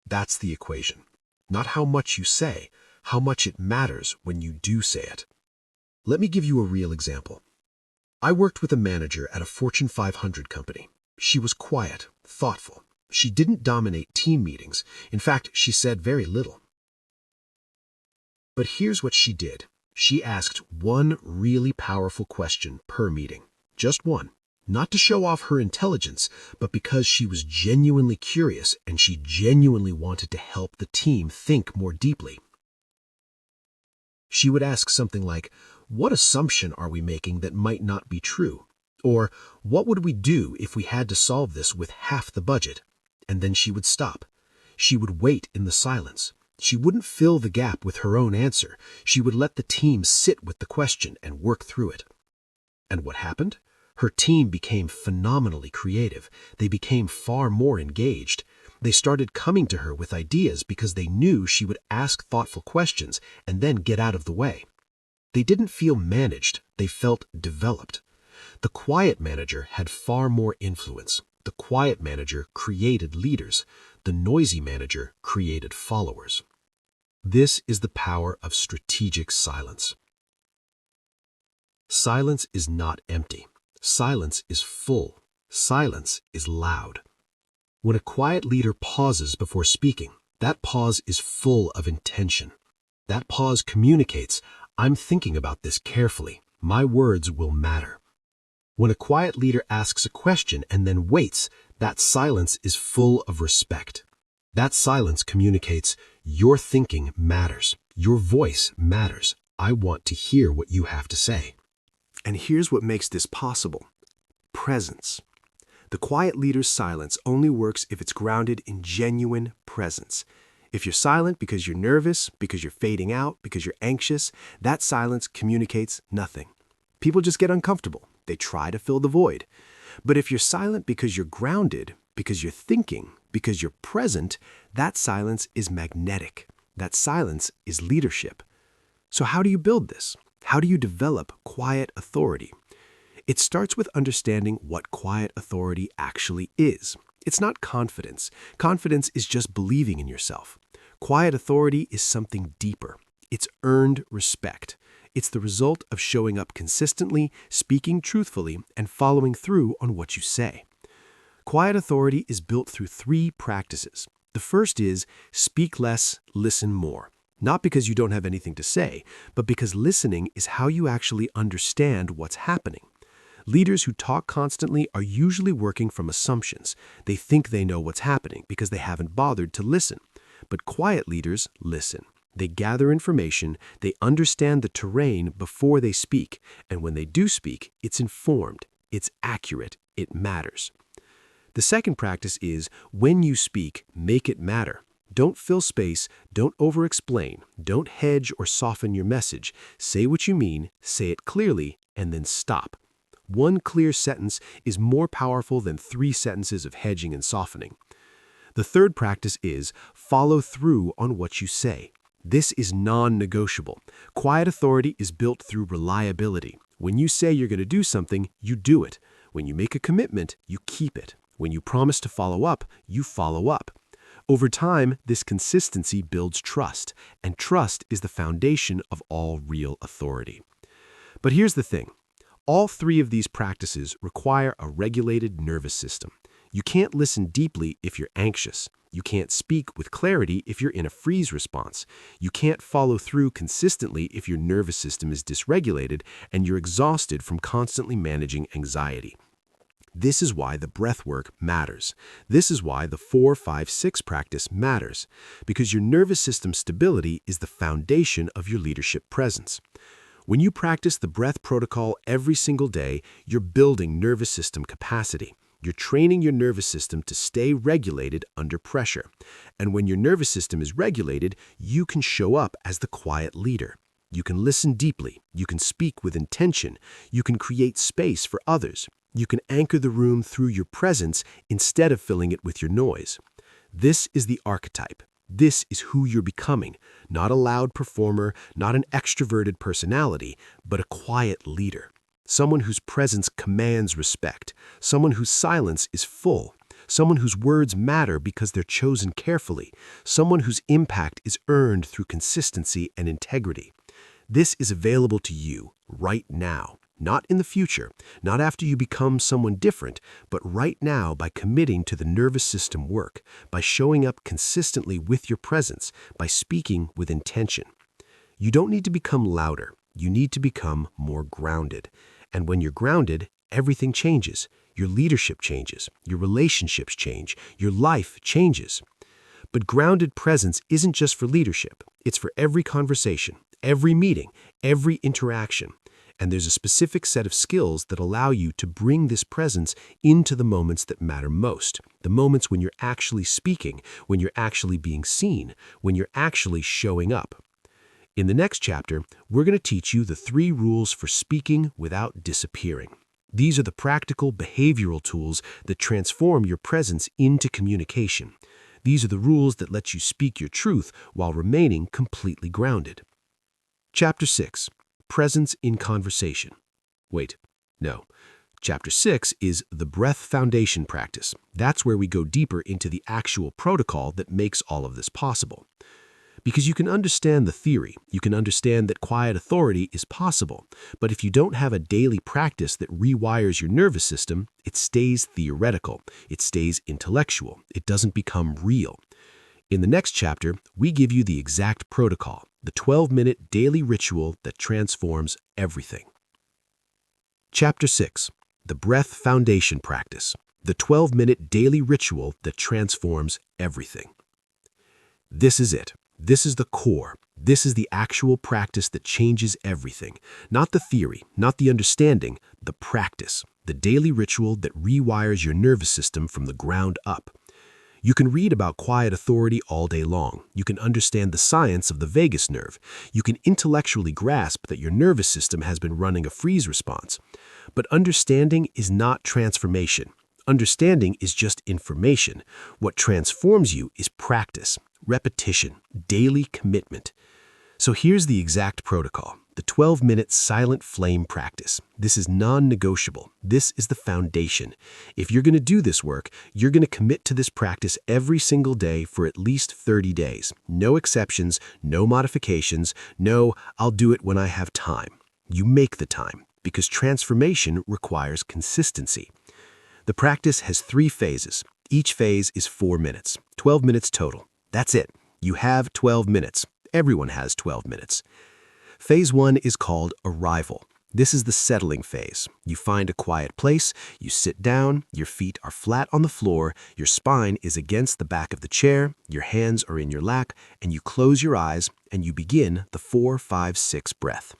That's the equation. Not how much you say, how much it matters when you do say it. Let me give you a real example. I worked with a manager at a Fortune 500 company. She was quiet, thoughtful. She didn't dominate team meetings. In fact, she said very little. But here's what she did. She asked one really powerful question per meeting. Just one. Not to show off her intelligence, but because she was genuinely curious and she genuinely wanted to help the team think more deeply. She would ask something like, "What assumption are we making that might not be true?" Or, "What would we do if we had to solve this with half the budget?" And then she would stop. She would wait in the silence. She wouldn't fill the gap with her own answer. She would let the team sit with the question and work through it. And what happened? Her team became phenomenally creative. They became far more engaged. They started coming to her with ideas because they knew she would ask thoughtful questions and then get out of the way. They didn't feel managed. They felt developed. The quiet manager had far more influence. The quiet manager created leaders. The noisy manager created followers. This is the power of strategic silence. Silence is not empty. Silence is full. Silence is loud. When a quiet leader pauses before speaking, That pause is full of intention. That pause communicates, I'm thinking about this carefully. My words will matter. When a quiet leader asks a question and then waits, that silence is full of respect. That silence communicates, your thinking matters. Your voice matters. I want to hear what you have to say. And here's what makes this possible: presence. The quiet leader's silence only works if it's grounded in genuine presence. If you're silent because you're nervous, because you're fading out, because you're anxious, that silence communicates nothing. People just get uncomfortable. They try to fill the void. But if you're silent because you're grounded, because you're thinking, because you're present, that silence is magnetic. That silence is leadership. So how do you build this? How do you develop quiet authority? It starts with understanding what quiet authority actually is. It's not confidence. Confidence is just believing in yourself. Quiet authority is something deeper. It's earned respect. It's the result of showing up consistently, speaking truthfully, and following through on what you say. Quiet authority is built through 3 practices. The first is speak less, listen more. Not because you don't have anything to say, but because listening is how you actually understand what's happening. Leaders who talk constantly are usually working from assumptions. They think they know what's happening because they haven't bothered to listen. But quiet leaders listen. They gather information, they understand the terrain before they speak, and when they do speak, it's informed, it's accurate, it matters. The second practice is, when you speak, make it matter. Don't fill space, don't over-explain, don't hedge or soften your message. Say what you mean, say it clearly, and then stop. One clear sentence is more powerful than 3 sentences of hedging and softening. The third practice is follow through on what you say. This is non-negotiable. Quiet authority is built through reliability. When you say you're going to do something, you do it. When you make a commitment, you keep it. When you promise to follow up, you follow up. Over time, this consistency builds trust, and trust is the foundation of all real authority. But here's the thing. All 3 of these practices require a regulated nervous system. You can't listen deeply if you're anxious. You can't speak with clarity if you're in a freeze response. You can't follow through consistently if your nervous system is dysregulated and you're exhausted from constantly managing anxiety. This is why the breath work matters. This is why the 4-5-6 practice matters, because your nervous system stability is the foundation of your leadership presence. When you practice the breath protocol every single day, you're building nervous system capacity. You're training your nervous system to stay regulated under pressure. And when your nervous system is regulated, you can show up as the quiet leader. You can listen deeply. You can speak with intention. You can create space for others. You can anchor the room through your presence instead of filling it with your noise. This is the archetype. This is who you're becoming, not a loud performer, not an extroverted personality, but a quiet leader. Someone whose presence commands respect, someone whose silence is full, someone whose words matter because they're chosen carefully, someone whose impact is earned through consistency and integrity. This is available to you right now. Not in the future, not after you become someone different, but right now by committing to the nervous system work, by showing up consistently with your presence, by speaking with intention. You don't need to become louder. You need to become more grounded. And when you're grounded, everything changes. Your leadership changes. Your relationships change. Your life changes. But grounded presence isn't just for leadership. It's for every conversation, every meeting, every interaction. And there's a specific set of skills that allow you to bring this presence into the moments that matter most, the moments when you're actually speaking, when you're actually being seen, when you're actually showing up. In the next chapter, we're going to teach you the 3 rules for speaking without disappearing. These are the practical behavioral tools that transform your presence into communication. These are the rules that let you speak your truth while remaining completely grounded. Chapter 6. Presence in conversation. Wait, no. Chapter 6 is the breath foundation practice. That's where we go deeper into the actual protocol that makes all of this possible. Because you can understand the theory, you can understand that quiet authority is possible, but if you don't have a daily practice that rewires your nervous system, it stays theoretical, it stays intellectual, it doesn't become real. In the next chapter, we give you the exact protocol, the 12-minute daily ritual that transforms everything. Chapter 6, The Breath Foundation Practice, the 12-minute daily ritual that transforms everything. This is it. This is the core. This is the actual practice that changes everything. Not the theory, not the understanding, the practice, the daily ritual that rewires your nervous system from the ground up. You can read about quiet authority all day long. You can understand the science of the vagus nerve. You can intellectually grasp that your nervous system has been running a freeze response. But understanding is not transformation. Understanding is just information. What transforms you is practice, repetition, daily commitment. So here's the exact protocol, the 12-minute silent flame practice. This is non-negotiable. This is the foundation. If you're going to do this work, you're going to commit to this practice every single day for at least 30 days. No exceptions, no modifications, no, I'll do it when I have time. You make the time, because transformation requires consistency. The practice has 3 phases. Each phase is 4 minutes, 12 minutes total. That's it. You have 12 minutes. Everyone has 12 minutes. Phase 1 is called arrival. This is the settling phase. You find a quiet place, you sit down, your feet are flat on the floor, your spine is against the back of the chair, your hands are in your lap, and you close your eyes and you begin the 4, 5, 6 breath.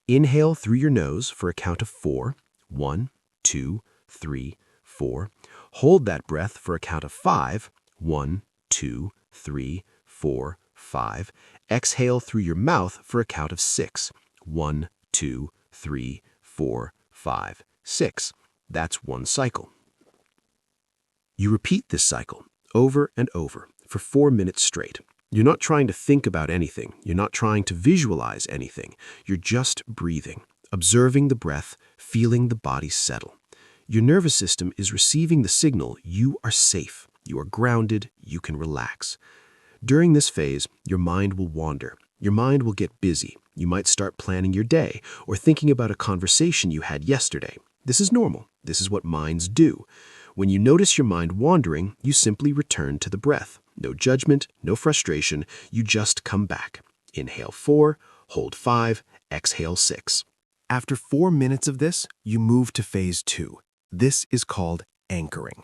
Inhale through your nose for a count of 4. 1, 2, 3, 4. Hold that breath for a count of 5. 1, 2, 3, 4, 5. Exhale through your mouth for a count of 6. 1, 2, 3, 4, 5, 6. That's 1 cycle. You repeat this cycle over and over for 4 minutes straight. You're not trying to think about anything. You're not trying to visualize anything. You're just breathing, observing the breath, feeling the body settle. Your nervous system is receiving the signal you are safe, you are grounded, you can relax. During this phase, your mind will wander. Your mind will get busy. You might start planning your day or thinking about a conversation you had yesterday. This is normal. This is what minds do. When you notice your mind wandering, you simply return to the breath. No judgment, no frustration. You just come back. Inhale 4, hold 5, exhale 6. After 4 minutes of this, you move to phase 2. This is called anchoring.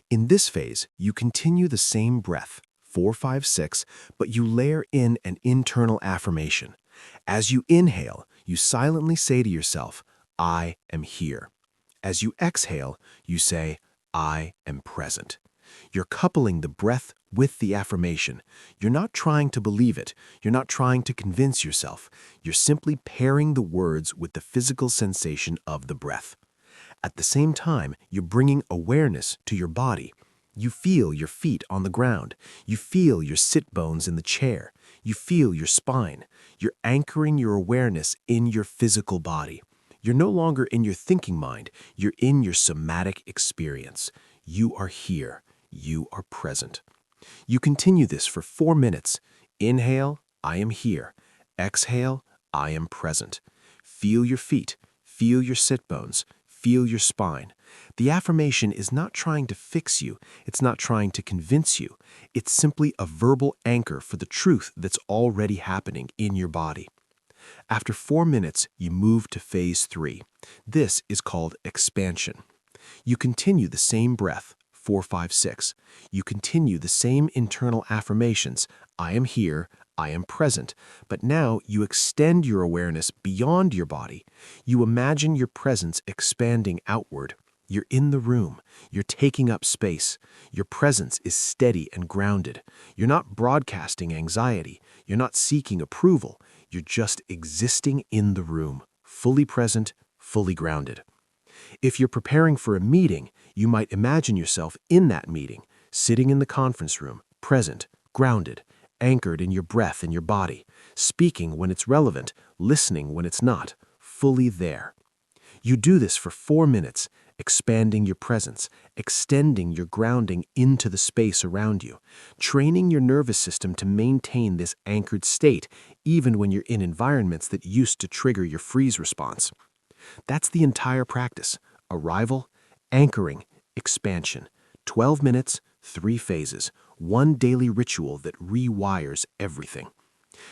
In this phase, you continue the same breath, 4, 5, 6, but you layer in an internal affirmation. As you inhale, you silently say to yourself, I am here. As you exhale, you say, I am present. You're coupling the breath with the affirmation. You're not trying to believe it. You're not trying to convince yourself. You're simply pairing the words with the physical sensation of the breath. At the same time, you're bringing awareness to your body. You feel your feet on the ground. You feel your sit bones in the chair. You feel your spine. You're anchoring your awareness in your physical body. You're no longer in your thinking mind. You're in your somatic experience. You are here. You are present. You continue this for 4 minutes. Inhale, I am here. Exhale, I am present. Feel your feet. Feel your sit bones. Feel your spine. The affirmation is not trying to fix you. It's not trying to convince you. It's simply a verbal anchor for the truth that's already happening in your body. After 4 minutes, you move to phase 3. This is called expansion. You continue the same breath, 4, 5, 6. You continue the same internal affirmations, I am here, I am present, but now you extend your awareness beyond your body. You imagine your presence expanding outward. You're in the room. You're taking up space. Your presence is steady and grounded. You're not broadcasting anxiety. You're not seeking approval. You're just existing in the room, fully present, fully grounded. If you're preparing for a meeting, you might imagine yourself in that meeting, sitting in the conference room, present, grounded, anchored in your breath and your body, speaking when it's relevant, listening when it's not, fully there. You do this for 4 minutes, expanding your presence, extending your grounding into the space around you, training your nervous system to maintain this anchored state even when you're in environments that used to trigger your freeze response. That's the entire practice: arrival, anchoring, expansion. 12 minutes, 3 phases, one daily ritual that rewires everything.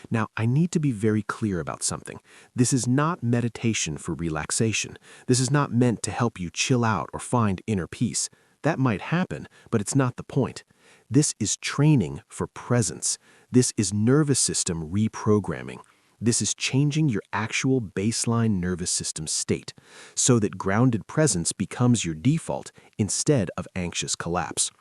Now, I need to be very clear about something. This is not meditation for relaxation. This is not meant to help you chill out or find inner peace. That might happen, but it's not the point. This is training for presence. This is nervous system reprogramming. This is changing your actual baseline nervous system state so that grounded presence becomes your default instead of anxious collapse.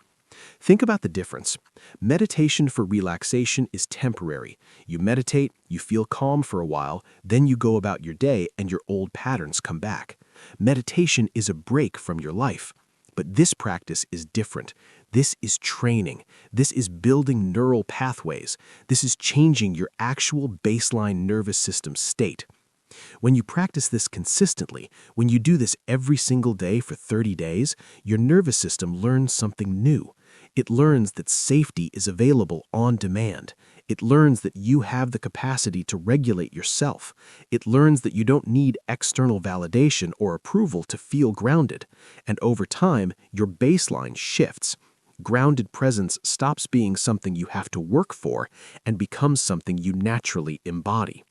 Think about the difference. Meditation for relaxation is temporary. You meditate, you feel calm for a while, then you go about your day and your old patterns come back. Meditation is a break from your life. But this practice is different. This is training. This is building neural pathways. This is changing your actual baseline nervous system state. When you practice this consistently, when you do this every single day for 30 days, your nervous system learns something new. It learns that safety is available on demand. It learns that you have the capacity to regulate yourself. It learns that you don't need external validation or approval to feel grounded. And over time, your baseline shifts. Grounded presence stops being something you have to work for and becomes something you naturally embody.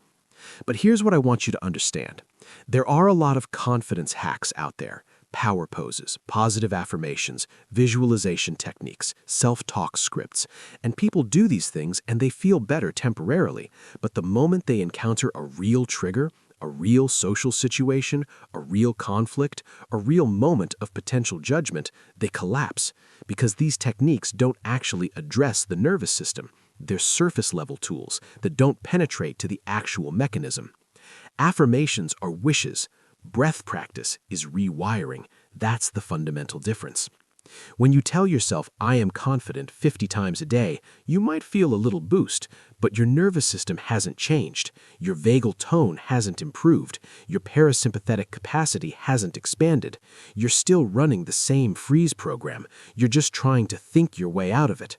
But here's what I want you to understand. There are a lot of confidence hacks out there. Power poses, positive affirmations, visualization techniques, self-talk scripts. And people do these things and they feel better temporarily. But the moment they encounter a real trigger, a real social situation, a real conflict, a real moment of potential judgment, they collapse because these techniques don't actually address the nervous system. They're surface-level tools that don't penetrate to the actual mechanism. Affirmations are wishes. Breath practice is rewiring. That's the fundamental difference. When you tell yourself, I am confident 50 times a day, you might feel a little boost, but your nervous system hasn't changed. Your vagal tone hasn't improved. Your parasympathetic capacity hasn't expanded. You're still running the same freeze program. You're just trying to think your way out of it.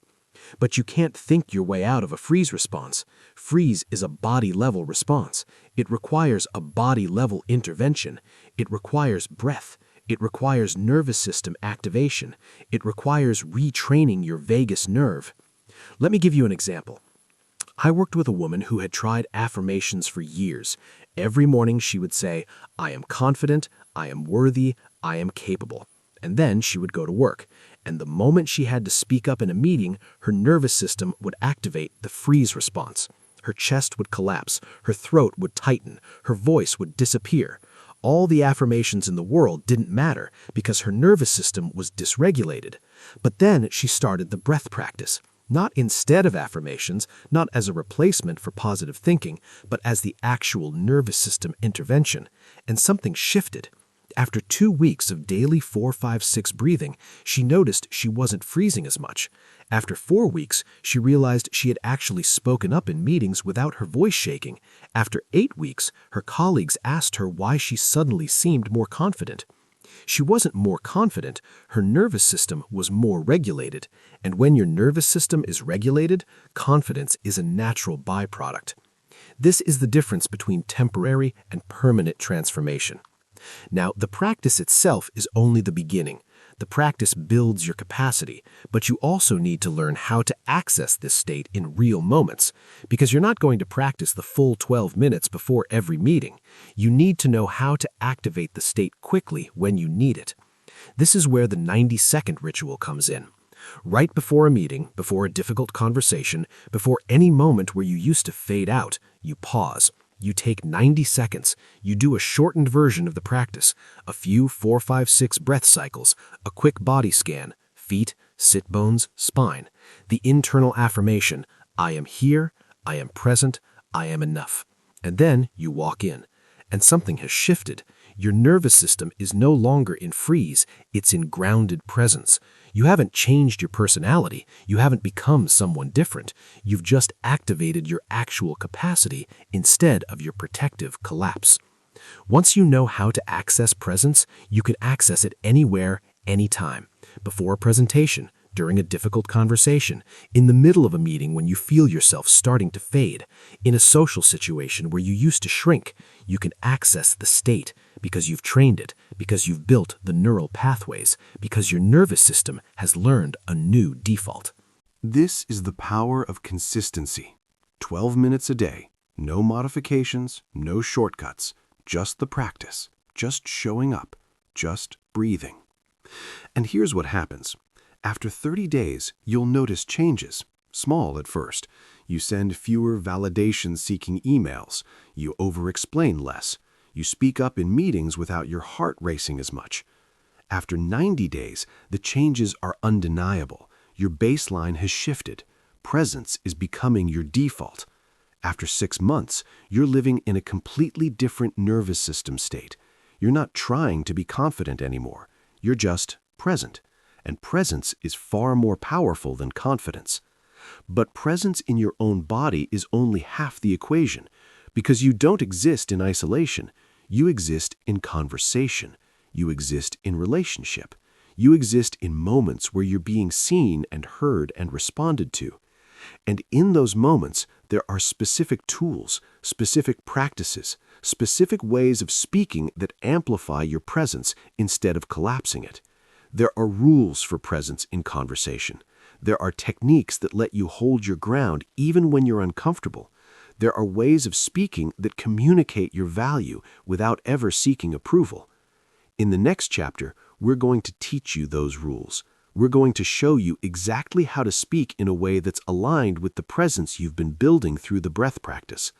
But you can't think your way out of a freeze response. Freeze is a body-level response. It requires a body-level intervention. It requires breath. It requires nervous system activation. It requires retraining your vagus nerve. Let me give you an example. I worked with a woman who had tried affirmations for years. Every morning she would say, I am confident, I am worthy, I am capable. And then she would go to work. And the moment she had to speak up in a meeting, her nervous system would activate the freeze response. Her chest would collapse, her throat would tighten, her voice would disappear. All the affirmations in the world didn't matter because her nervous system was dysregulated. But then she started the breath practice. Not instead of affirmations, not as a replacement for positive thinking, but as the actual nervous system intervention. And something shifted. After 2 weeks of daily 4-5-6 breathing, she noticed she wasn't freezing as much. After 4 weeks, she realized she had actually spoken up in meetings without her voice shaking. After 8 weeks, her colleagues asked her why she suddenly seemed more confident. She wasn't more confident, her nervous system was more regulated. And when your nervous system is regulated, confidence is a natural byproduct. This is the difference between temporary and permanent transformation. Now, the practice itself is only the beginning. The practice builds your capacity, but you also need to learn how to access this state in real moments, because you're not going to practice the full 12 minutes before every meeting. You need to know how to activate the state quickly when you need it. This is where the 90-second ritual comes in. Right before a meeting, before a difficult conversation, before any moment where you used to fade out, you pause. You take 90 seconds, you do a shortened version of the practice, a few 4-5-6 breath cycles, a quick body scan, feet, sit bones, spine. The internal affirmation, I am here, I am present, I am enough. And then you walk in. And something has shifted. Your nervous system is no longer in freeze, it's in grounded presence. You haven't changed your personality, you haven't become someone different. You've just activated your actual capacity instead of your protective collapse. Once you know how to access presence, you can access it anywhere, anytime. Before a presentation, during a difficult conversation, in the middle of a meeting when you feel yourself starting to fade, in a social situation where you used to shrink, you can access the state because you've trained it, because you've built the neural pathways, because your nervous system has learned a new default. This is the power of consistency. 12 minutes a day, no modifications, no shortcuts, just the practice, just showing up, just breathing. And here's what happens. After 30 days, you'll notice changes, small at first. You send fewer validation-seeking emails. You over-explain less. You speak up in meetings without your heart racing as much. After 90 days, the changes are undeniable. Your baseline has shifted. Presence is becoming your default. After 6 months, you're living in a completely different nervous system state. You're not trying to be confident anymore. You're just present. And presence is far more powerful than confidence. But presence in your own body is only half the equation, because you don't exist in isolation. You exist in conversation. You exist in relationship. You exist in moments where you're being seen and heard and responded to. And in those moments, there are specific tools, specific practices, specific ways of speaking that amplify your presence instead of collapsing it. There are rules for presence in conversation. There are techniques that let you hold your ground even when you're uncomfortable. There are ways of speaking that communicate your value without ever seeking approval. In the next chapter, we're going to teach you those rules. We're going to show you exactly how to speak in a way that's aligned with the presence you've been building through the breath practice.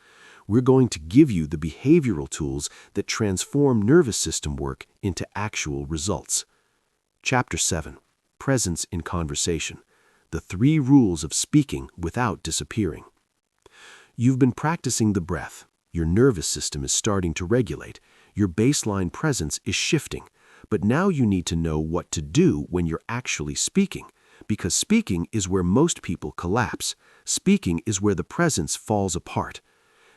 We're going to give you the behavioral tools that transform nervous system work into actual results. Chapter 7. Presence in Conversation. The 3 rules of speaking without disappearing. You've been practicing the breath. Your nervous system is starting to regulate. Your baseline presence is shifting. But now you need to know what to do when you're actually speaking, because speaking is where most people collapse. Speaking is where the presence falls apart.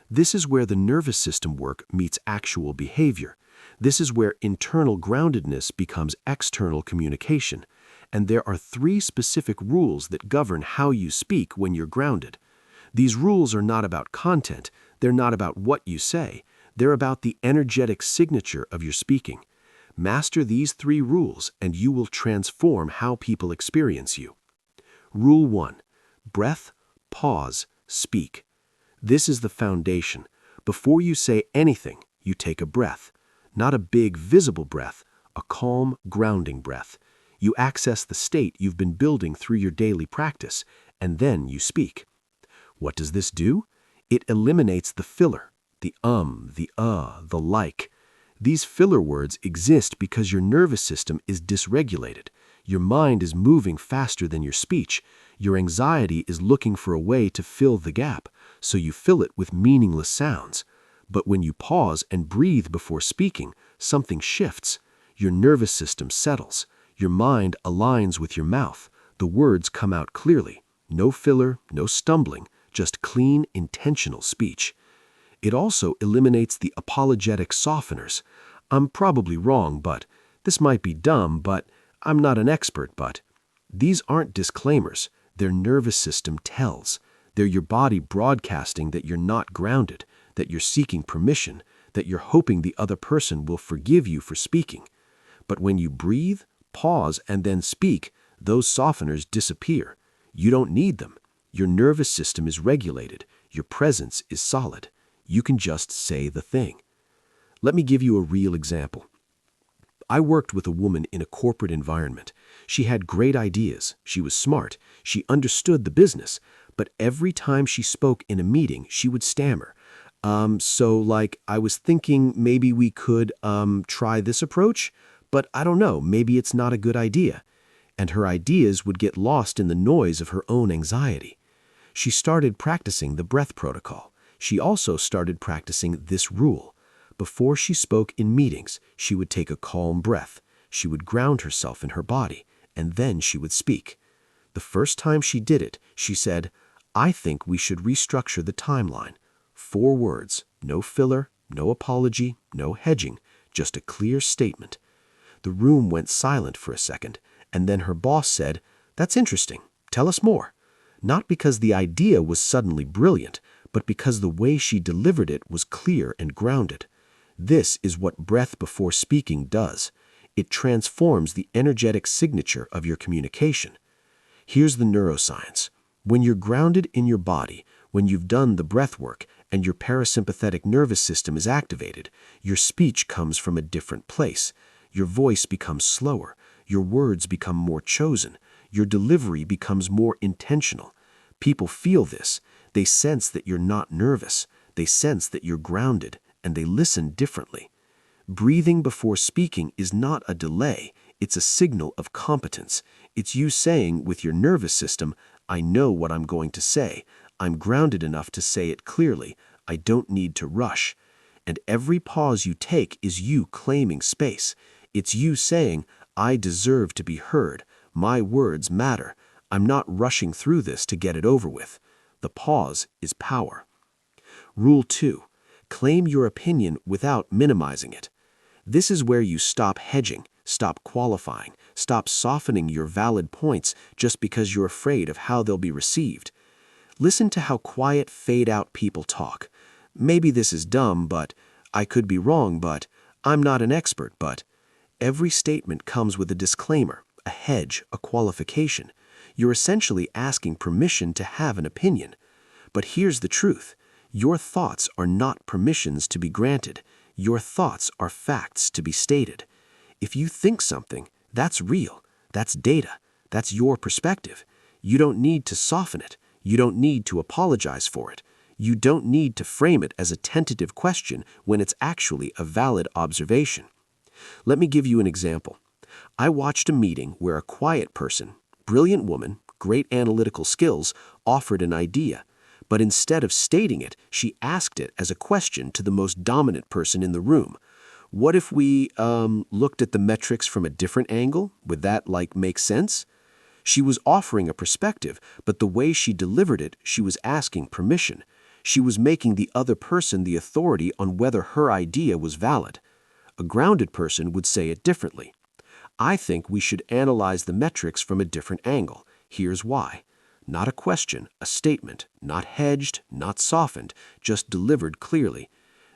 This is where the nervous system work meets actual behavior. This is where internal groundedness becomes external communication. And there are 3 specific rules that govern how you speak when you're grounded. These rules are not about content. They're not about what you say. They're about the energetic signature of your speaking. Master these 3 rules, and you will transform how people experience you. Rule 1. Breath, pause, speak. This is the foundation. Before you say anything, you take a breath. Not a big, visible breath, a calm, grounding breath. You access the state you've been building through your daily practice, and then you speak. What does this do? It eliminates the filler, the the like. These filler words exist because your nervous system is dysregulated. Your mind is moving faster than your speech. Your anxiety is looking for a way to fill the gap, so you fill it with meaningless sounds. But when you pause and breathe before speaking, something shifts. Your nervous system settles. Your mind aligns with your mouth. The words come out clearly. No filler, no stumbling, just clean, intentional speech. It also eliminates the apologetic softeners. I'm probably wrong, but this might be dumb, but I'm not an expert, but. These aren't disclaimers. Their nervous system tells. They're your body broadcasting that you're not grounded, that you're seeking permission, that you're hoping the other person will forgive you for speaking. But when you breathe, pause, and then speak, those softeners disappear. You don't need them. Your nervous system is regulated. Your presence is solid. You can just say the thing. Let me give you a real example. I worked with a woman in a corporate environment. She had great ideas. She was smart. She understood the business. But every time she spoke in a meeting, she would stammer. I was thinking maybe we could, try this approach, but I don't know, maybe it's not a good idea. And her ideas would get lost in the noise of her own anxiety. She started practicing the breath protocol. She also started practicing this rule. Before she spoke in meetings, she would take a calm breath. She would ground herself in her body, and then she would speak. The first time she did it, she said, "I think we should restructure the timeline." 4 words, no filler, no apology, no hedging, just a clear statement. The room went silent for a second, and then her boss said, "That's interesting. Tell us more." Not because the idea was suddenly brilliant, but because the way she delivered it was clear and grounded. This is what breath before speaking does. It transforms the energetic signature of your communication. Here's the neuroscience. When you're grounded in your body, when you've done the breath work and your parasympathetic nervous system is activated, your speech comes from a different place. Your voice becomes slower. Your words become more chosen. Your delivery becomes more intentional. People feel this. They sense that you're not nervous. They sense that you're grounded, and they listen differently. Breathing before speaking is not a delay. It's a signal of competence. It's you saying with your nervous system, I know what I'm going to say. I'm grounded enough to say it clearly. I don't need to rush. And every pause you take is you claiming space. It's you saying, I deserve to be heard. My words matter. I'm not rushing through this to get it over with. The pause is power. Rule 2. Claim your opinion without minimizing it. This is where you stop hedging, stop qualifying, stop softening your valid points just because you're afraid of how they'll be received. Listen to how quiet, fade-out people talk. Maybe this is dumb, but I could be wrong, but I'm not an expert, but every statement comes with a disclaimer, a hedge, a qualification. You're essentially asking permission to have an opinion. But here's the truth. Your thoughts are not permissions to be granted. Your thoughts are facts to be stated. If you think something, that's real. That's data. That's your perspective. You don't need to soften it. You don't need to apologize for it. You don't need to frame it as a tentative question when it's actually a valid observation. Let me give you an example. I watched a meeting where a quiet person, brilliant woman, great analytical skills, offered an idea. But instead of stating it, she asked it as a question to the most dominant person in the room. What if we looked at the metrics from a different angle? Would that make sense? She was offering a perspective, but the way she delivered it, she was asking permission. She was making the other person the authority on whether her idea was valid. A grounded person would say it differently. I think we should analyze the metrics from a different angle. Here's why. Not a question, a statement, not hedged, not softened, just delivered clearly.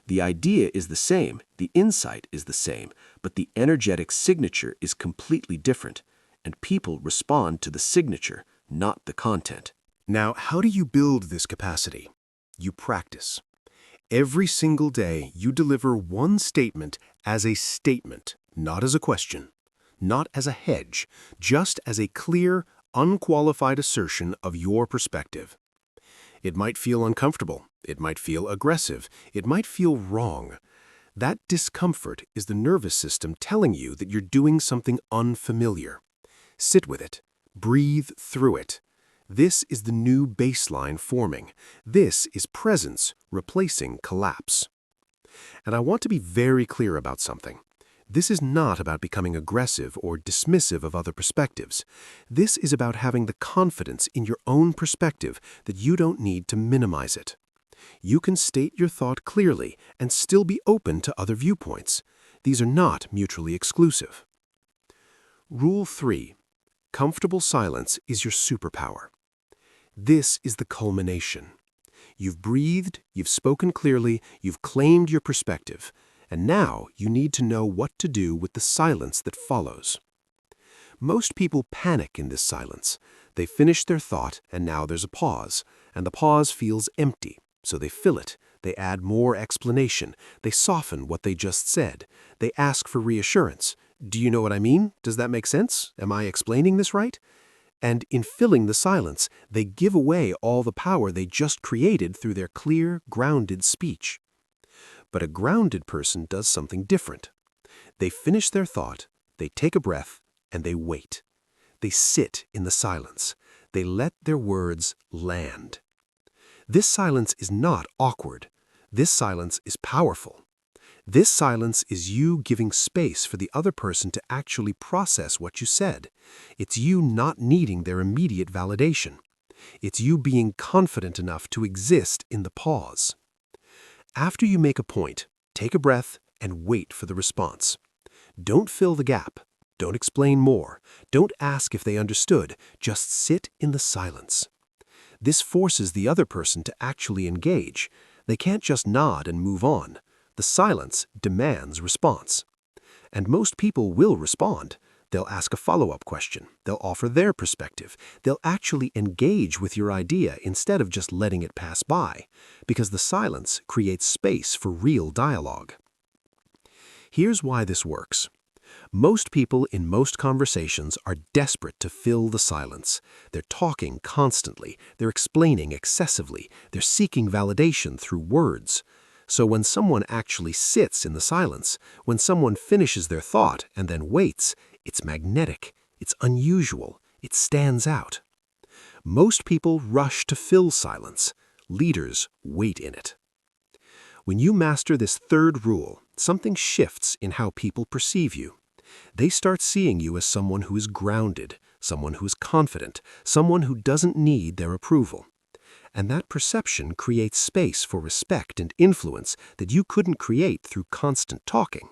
The idea is the same, the insight is the same, but the energetic signature is completely different, and people respond to the signature, not the content. Now, how do you build this capacity? You practice. Every single day, you deliver one statement as a statement, not as a question, not as a hedge, just as a clear, unqualified assertion of your perspective. It might feel uncomfortable. It might feel aggressive. It might feel wrong. That discomfort is the nervous system telling you that you're doing something unfamiliar. Sit with it. Breathe through it. This is the new baseline forming. This is presence replacing collapse. And I want to be very clear about something. This is not about becoming aggressive or dismissive of other perspectives. This is about having the confidence in your own perspective that you don't need to minimize it. You can state your thought clearly and still be open to other viewpoints. These are not mutually exclusive. Rule 3. Comfortable silence is your superpower. This is the culmination. You've breathed, you've spoken clearly, you've claimed your perspective, and now you need to know what to do with the silence that follows. Most people panic in this silence. They finish their thought, and now there's a pause, and the pause feels empty, so they fill it. They add more explanation. They soften what they just said. They ask for reassurance. Do you know what I mean? Does that make sense? Am I explaining this right? And in filling the silence, they give away all the power they just created through their clear, grounded speech. But a grounded person does something different. They finish their thought, they take a breath, and they wait. They sit in the silence. They let their words land. This silence is not awkward. This silence is powerful. This silence is you giving space for the other person to actually process what you said. It's you not needing their immediate validation. It's you being confident enough to exist in the pause. After you make a point, take a breath and wait for the response. Don't fill the gap. Don't explain more. Don't ask if they understood. Just sit in the silence. This forces the other person to actually engage. They can't just nod and move on. The silence demands response. And most people will respond. They'll ask a follow-up question. They'll offer their perspective. They'll actually engage with your idea instead of just letting it pass by, because the silence creates space for real dialogue. Here's why this works. Most people in most conversations are desperate to fill the silence. They're talking constantly. They're explaining excessively. They're seeking validation through words. So when someone actually sits in the silence, when someone finishes their thought and then waits, it's magnetic. It's unusual. It stands out. Most people rush to fill silence. Leaders wait in it. When you master this third rule, something shifts in how people perceive you. They start seeing you as someone who is grounded, someone who is confident, someone who doesn't need their approval. And that perception creates space for respect and influence that you couldn't create through constant talking.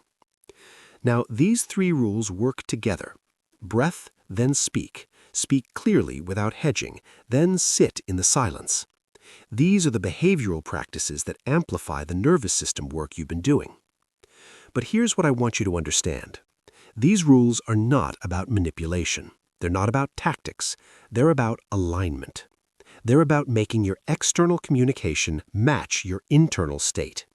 Now, these three rules work together. Breath, then speak. Speak clearly without hedging, then sit in the silence. These are the behavioral practices that amplify the nervous system work you've been doing. But here's what I want you to understand. These rules are not about manipulation. They're not about tactics. They're about alignment. They're about making your external communication match your internal state.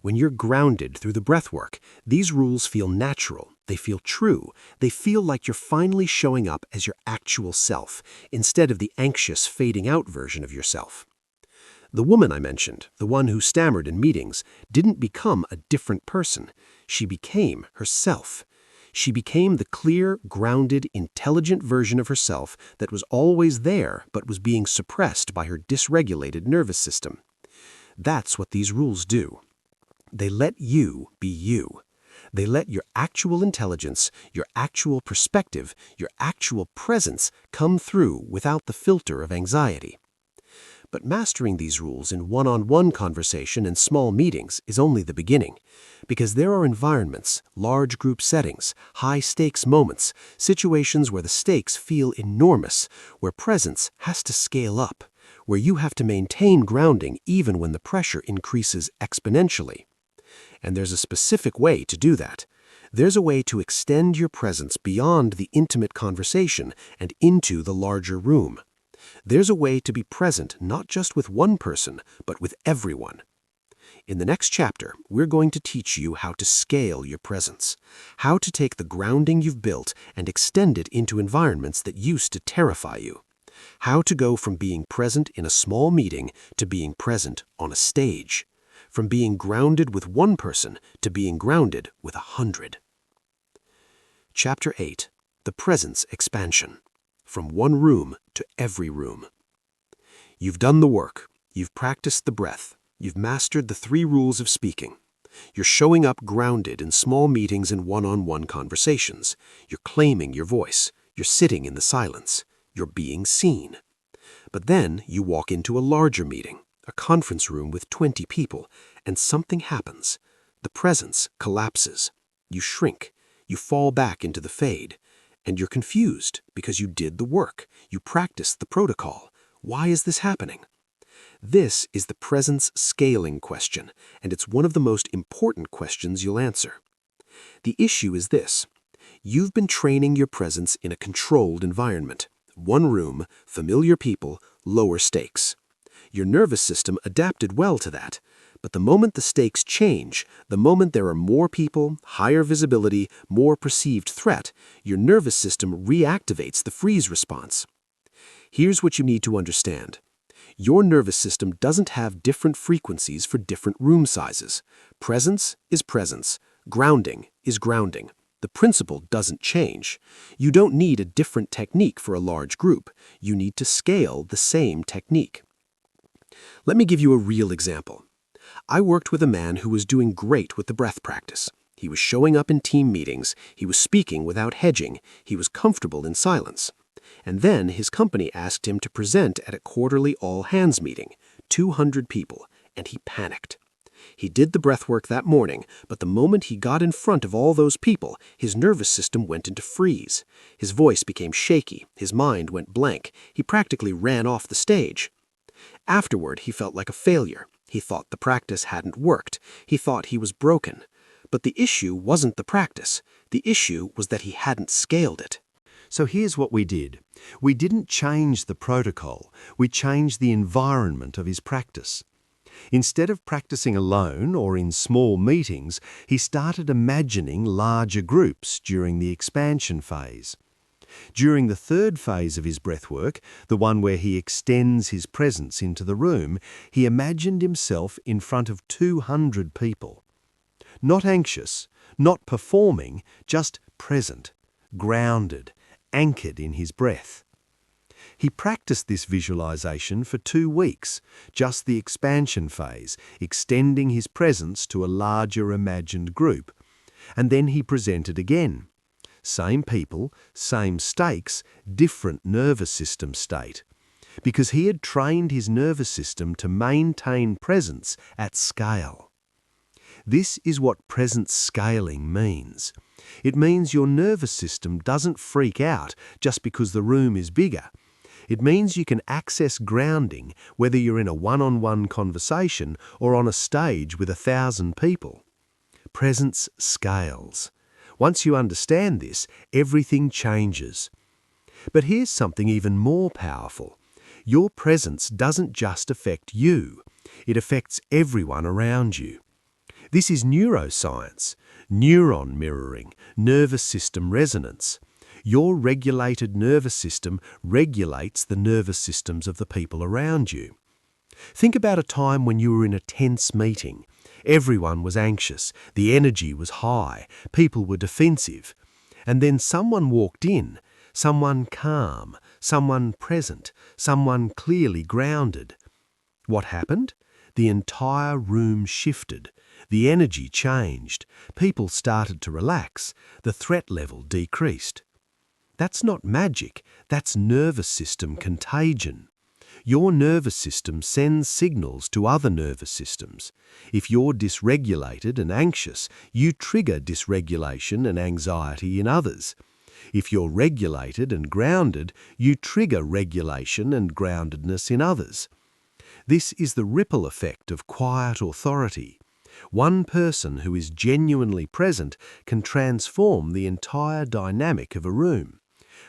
When you're grounded through the breath work, these rules feel natural. They feel true. They feel like you're finally showing up as your actual self, instead of the anxious, fading out version of yourself. The woman I mentioned, the one who stammered in meetings, didn't become a different person. She became herself. She became the clear, grounded, intelligent version of herself that was always there but was being suppressed by her dysregulated nervous system. That's what these rules do. They let you be you. They let your actual intelligence, your actual perspective, your actual presence come through without the filter of anxiety. But mastering these rules in one-on-one conversation and small meetings is only the beginning, because there are environments, large group settings, high-stakes moments, situations where the stakes feel enormous, where presence has to scale up, where you have to maintain grounding even when the pressure increases exponentially. And there's a specific way to do that. There's a way to extend your presence beyond the intimate conversation and into the larger room. There's a way to be present not just with one person, but with everyone. In the next chapter, we're going to teach you how to scale your presence, how to take the grounding you've built and extend it into environments that used to terrify you, how to go from being present in a small meeting to being present on a stage, from being grounded with one person to being grounded with 100. Chapter 8. The Presence Expansion. From one room to every room. You've done the work. You've practiced the breath. You've mastered the 3 rules of speaking. You're showing up grounded in small meetings and one-on-one conversations. You're claiming your voice. You're sitting in the silence. You're being seen. But then you walk into a larger meeting, a conference room with 20 people, and something happens. The presence collapses. You shrink. You fall back into the fade. And you're confused because you did the work. You practiced the protocol. Why is this happening? This is the presence scaling question, and it's one of the most important questions you'll answer. The issue is this. You've been training your presence in a controlled environment. One room, familiar people, lower stakes. Your nervous system adapted well to that. But the moment the stakes change, the moment there are more people, higher visibility, more perceived threat, your nervous system reactivates the freeze response. Here's what you need to understand. Your nervous system doesn't have different frequencies for different room sizes. Presence is presence. Grounding is grounding. The principle doesn't change. You don't need a different technique for a large group. You need to scale the same technique. Let me give you a real example. I worked with a man who was doing great with the breath practice. He was showing up in team meetings. He was speaking without hedging. He was comfortable in silence. And then his company asked him to present at a quarterly all-hands meeting, 200 people, and he panicked. He did the breath work that morning, but the moment he got in front of all those people, his nervous system went into freeze. His voice became shaky. His mind went blank. He practically ran off the stage. Afterward, he felt like a failure. He thought the practice hadn't worked. He thought he was broken. But the issue wasn't the practice. The issue was that he hadn't scaled it. So here's what we did. We didn't change the protocol, we changed the environment of his practice. Instead of practicing alone or in small meetings, he started imagining larger groups during the expansion phase. During the third phase of his breathwork, the one where he extends his presence into the room, he imagined himself in front of 200 people. Not anxious, not performing, just present, grounded, anchored in his breath. He practiced this visualization for 2 weeks, just the expansion phase, extending his presence to a larger imagined group. And then he presented again. Same people, same stakes, different nervous system state. Because he had trained his nervous system to maintain presence at scale. This is what presence scaling means. It means your nervous system doesn't freak out just because the room is bigger. It means you can access grounding whether you're in a one-on-one conversation or on a stage with 1,000 people. Presence scales. Once you understand this, everything changes. But here's something even more powerful. Your presence doesn't just affect you. It affects everyone around you. This is neuroscience, neuron mirroring, nervous system resonance. Your regulated nervous system regulates the nervous systems of the people around you. Think about a time when you were in a tense meeting. Everyone was anxious, the energy was high, people were defensive. And then someone walked in, someone calm, someone present, someone clearly grounded. What happened? The entire room shifted. The energy changed. People started to relax. The threat level decreased. That's not magic. That's nervous system contagion. Your nervous system sends signals to other nervous systems. If you're dysregulated and anxious, you trigger dysregulation and anxiety in others. If you're regulated and grounded, you trigger regulation and groundedness in others. This is the ripple effect of quiet authority. One person who is genuinely present can transform the entire dynamic of a room.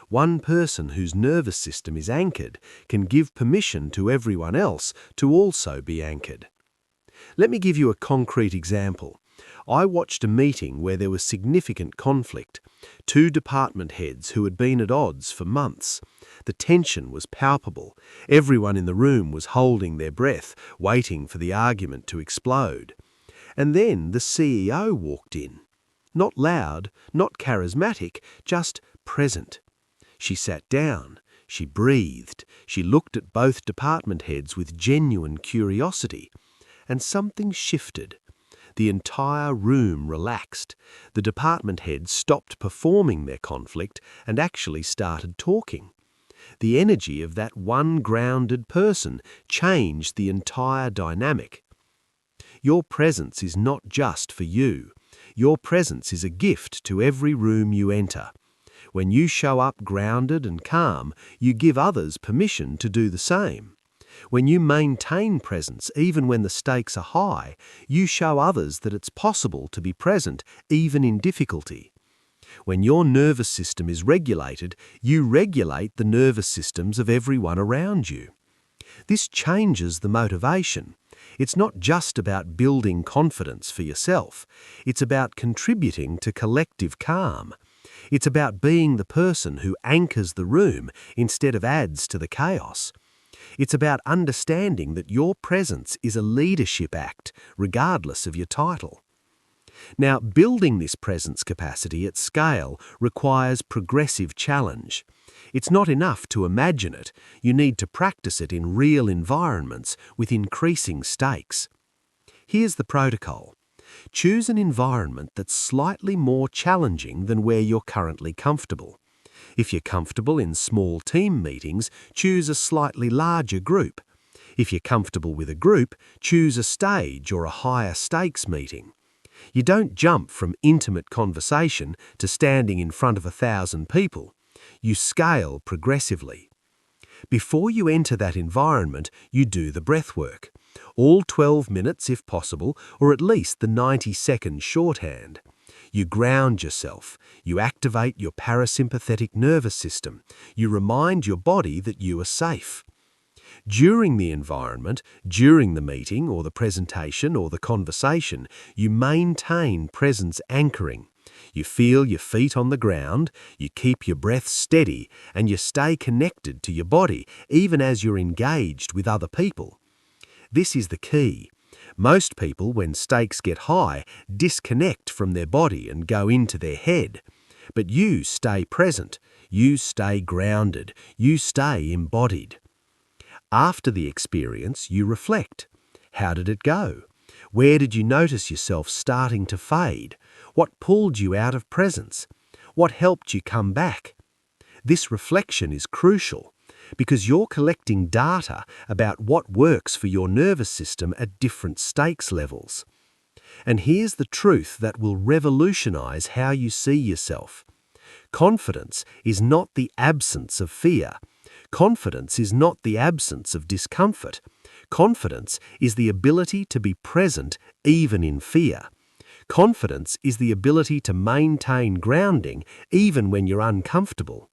One person whose nervous system is anchored can give permission to everyone else to also be anchored. Let me give you a concrete example. I watched a meeting where there was significant conflict. 2 department heads who had been at odds for months. The tension was palpable. Everyone in the room was holding their breath, waiting for the argument to explode. And then the CEO walked in. Not loud, not charismatic, just present. She sat down, she breathed, she looked at both department heads with genuine curiosity. And something shifted. The entire room relaxed. The department heads stopped performing their conflict and actually started talking. The energy of that one grounded person changed the entire dynamic. Your presence is not just for you. Your presence is a gift to every room you enter. When you show up grounded and calm, you give others permission to do the same. When you maintain presence even when the stakes are high, you show others that it's possible to be present even in difficulty. When your nervous system is regulated, you regulate the nervous systems of everyone around you. This changes the motivation. It's not just about building confidence for yourself. It's about contributing to collective calm. It's about being the person who anchors the room instead of adds to the chaos. It's about understanding that your presence is a leadership act, regardless of your title. Now, building this presence capacity at scale requires progressive challenge. It's not enough to imagine it. You need to practice it in real environments with increasing stakes. Here's the protocol. Choose an environment that's slightly more challenging than where you're currently comfortable. If you're comfortable in small team meetings, choose a slightly larger group. If you're comfortable with a group, choose a stage or a higher stakes meeting. You don't jump from intimate conversation to standing in front of 1,000 people. You scale progressively. Before you enter that environment, you do the breath work. All 12 minutes if possible, or at least the 90-second shorthand. You ground yourself. You activate your parasympathetic nervous system. You remind your body that you are safe. During the environment, during the meeting or the presentation or the conversation, you maintain presence anchoring. You feel your feet on the ground, you keep your breath steady, and you stay connected to your body even as you're engaged with other people. This is the key. Most people, when stakes get high, disconnect from their body and go into their head. But you stay present, you stay grounded, you stay embodied. After the experience, you reflect. How did it go? Where did you notice yourself starting to fade? What pulled you out of presence? What helped you come back? This reflection is crucial because you're collecting data about what works for your nervous system at different stakes levels. And here's the truth that will revolutionize how you see yourself. Confidence is not the absence of fear. Confidence is not the absence of discomfort. Confidence is the ability to be present even in fear. Confidence is the ability to maintain grounding even when you're uncomfortable.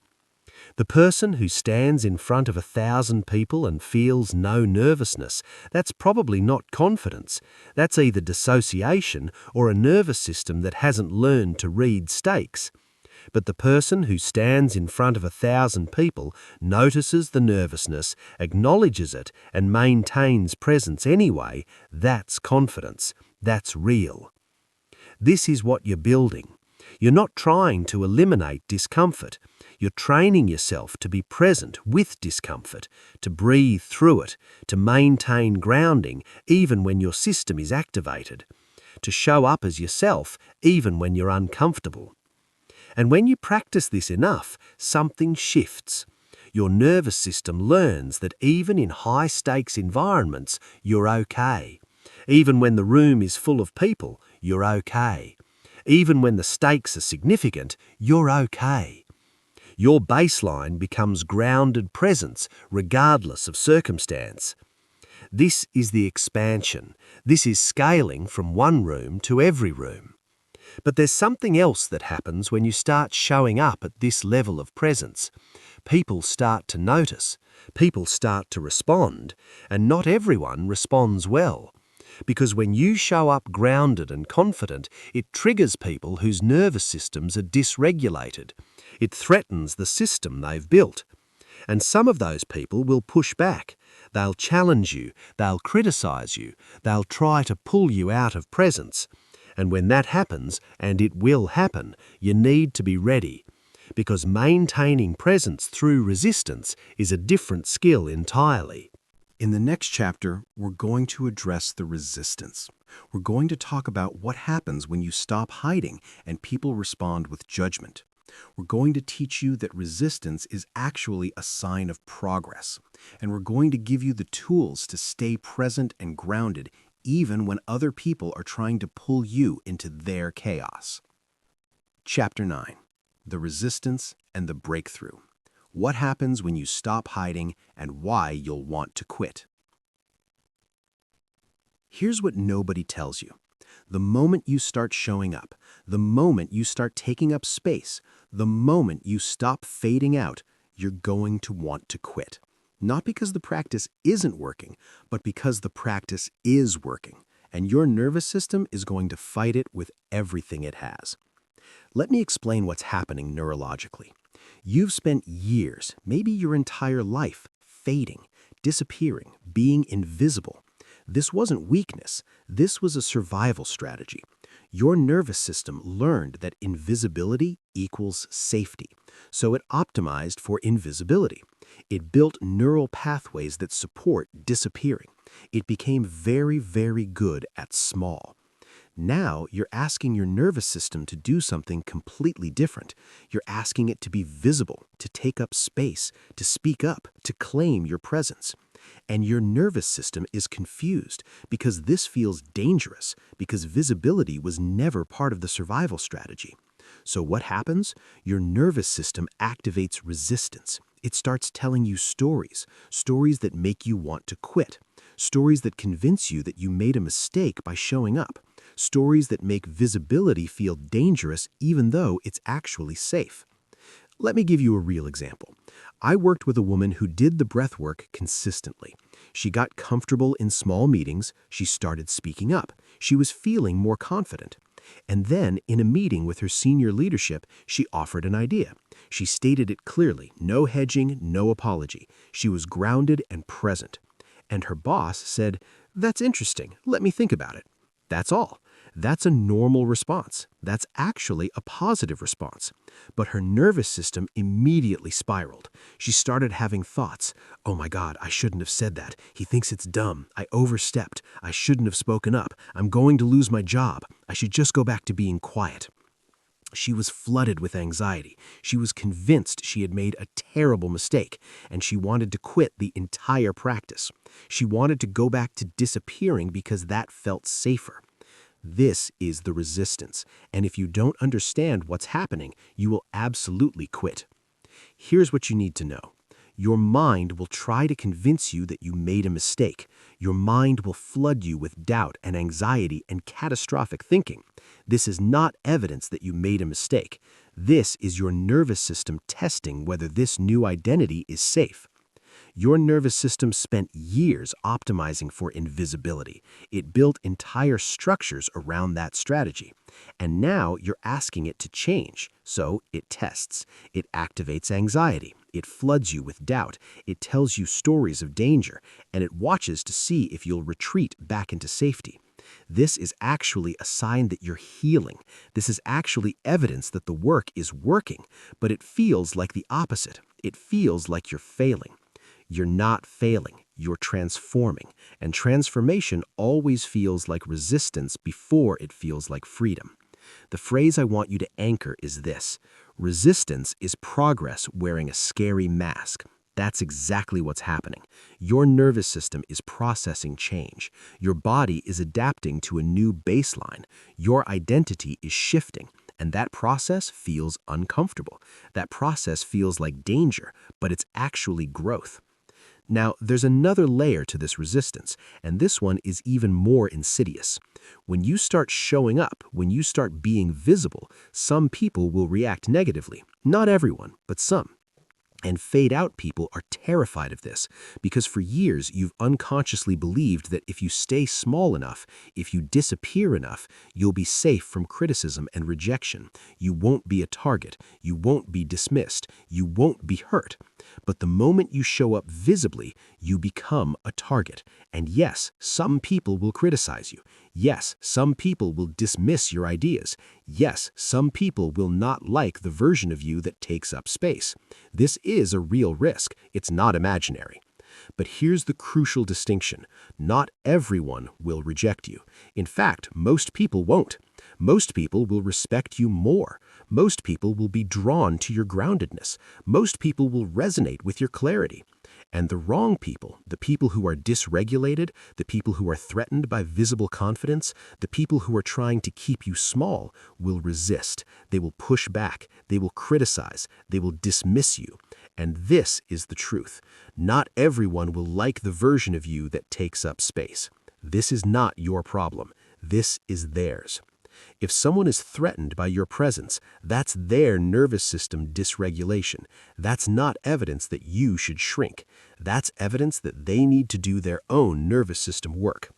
The person who stands in front of 1,000 people and feels no nervousness, that's probably not confidence. That's either dissociation or a nervous system that hasn't learned to read stakes. But the person who stands in front of 1,000 people notices the nervousness, acknowledges it, and maintains presence anyway. That's confidence. That's real. This is what you're building. You're not trying to eliminate discomfort. You're training yourself to be present with discomfort, to breathe through it, to maintain grounding even when your system is activated, to show up as yourself even when you're uncomfortable. And when you practice this enough, something shifts. Your nervous system learns that even in high-stakes environments, you're okay. Even when the room is full of people, you're okay. Even when the stakes are significant, you're okay. Your baseline becomes grounded presence regardless of circumstance. This is the expansion. This is scaling from one room to every room. But there's something else that happens when you start showing up at this level of presence. People start to notice, people start to respond, and not everyone responds well. Because when you show up grounded and confident, it triggers people whose nervous systems are dysregulated. It threatens the system they've built. And some of those people will push back. They'll challenge you, they'll criticize you, they'll try to pull you out of presence. And when that happens, and it will happen, you need to be ready. Because maintaining presence through resistance is a different skill entirely. In the next chapter, we're going to address the resistance. We're going to talk about what happens when you stop hiding and people respond with judgment. We're going to teach you that resistance is actually a sign of progress. And we're going to give you the tools to stay present and grounded even when other people are trying to pull you into their chaos. Chapter 9. The Resistance and the Breakthrough. What happens when you stop hiding and why you'll want to quit. Here's what nobody tells you. The moment you start showing up, the moment you start taking up space, the moment you stop fading out, you're going to want to quit. Not because the practice isn't working, but because the practice is working, and your nervous system is going to fight it with everything it has. Let me explain what's happening neurologically. You've spent years, maybe your entire life, fading, disappearing, being invisible. This wasn't weakness. This was a survival strategy. Your nervous system learned that invisibility equals safety, so it optimized for invisibility. It built neural pathways that support disappearing. It became very, very good at small. Now you're asking your nervous system to do something completely different. You're asking it to be visible, to take up space, to speak up, to claim your presence. And your nervous system is confused because this feels dangerous, because visibility was never part of the survival strategy. So what happens? Your nervous system activates resistance. It starts telling you stories, stories that make you want to quit, stories that convince you that you made a mistake by showing up, stories that make visibility feel dangerous even though it's actually safe. Let me give you a real example. I worked with a woman who did the breath work consistently. She got comfortable in small meetings, she started speaking up, she was feeling more confident. And then, in a meeting with her senior leadership, she offered an idea. She stated it clearly, no hedging, no apology. She was grounded and present. And her boss said, "That's interesting, let me think about it." That's all. That's a normal response. That's actually a positive response. But her nervous system immediately spiraled. She started having thoughts. "Oh my God, I shouldn't have said that. He thinks it's dumb. I overstepped. I shouldn't have spoken up. I'm going to lose my job. I should just go back to being quiet." She was flooded with anxiety. She was convinced she had made a terrible mistake, and she wanted to quit the entire practice. She wanted to go back to disappearing because that felt safer. This is the resistance, and if you don't understand what's happening, you will absolutely quit. Here's what you need to know. Your mind will try to convince you that you made a mistake. Your mind will flood you with doubt and anxiety and catastrophic thinking. This is not evidence that you made a mistake. This is your nervous system testing whether this new identity is safe. Your nervous system spent years optimizing for invisibility. It built entire structures around that strategy. And now you're asking it to change. So it tests. It activates anxiety. It floods you with doubt. It tells you stories of danger. And it watches to see if you'll retreat back into safety. This is actually a sign that you're healing. This is actually evidence that the work is working. But it feels like the opposite. It feels like you're failing. You're not failing, you're transforming, and transformation always feels like resistance before it feels like freedom. The phrase I want you to anchor is this: resistance is progress wearing a scary mask. That's exactly what's happening. Your nervous system is processing change. Your body is adapting to a new baseline. Your identity is shifting. And that process feels uncomfortable. That process feels like danger, but it's actually growth. Now, there's another layer to this resistance, and this one is even more insidious. When you start showing up, when you start being visible, some people will react negatively. Not everyone, but some. And fade-out people are terrified of this because for years you've unconsciously believed that if you stay small enough, if you disappear enough, you'll be safe from criticism and rejection. You won't be a target. You won't be dismissed. You won't be hurt. But the moment you show up visibly, you become a target. And yes, some people will criticize you. Yes, some people will dismiss your ideas. Yes, some people will not like the version of you that takes up space. This is a real risk. It's not imaginary. But here's the crucial distinction. Not everyone will reject you. In fact, most people won't. Most people will respect you more. Most people will be drawn to your groundedness. Most people will resonate with your clarity. And the wrong people, the people who are dysregulated, the people who are threatened by visible confidence, the people who are trying to keep you small, will resist. They will push back. They will criticize. They will dismiss you. And this is the truth. Not everyone will like the version of you that takes up space. This is not your problem. This is theirs. If someone is threatened by your presence, that's their nervous system dysregulation. That's not evidence that you should shrink. That's evidence that they need to do their own nervous system work.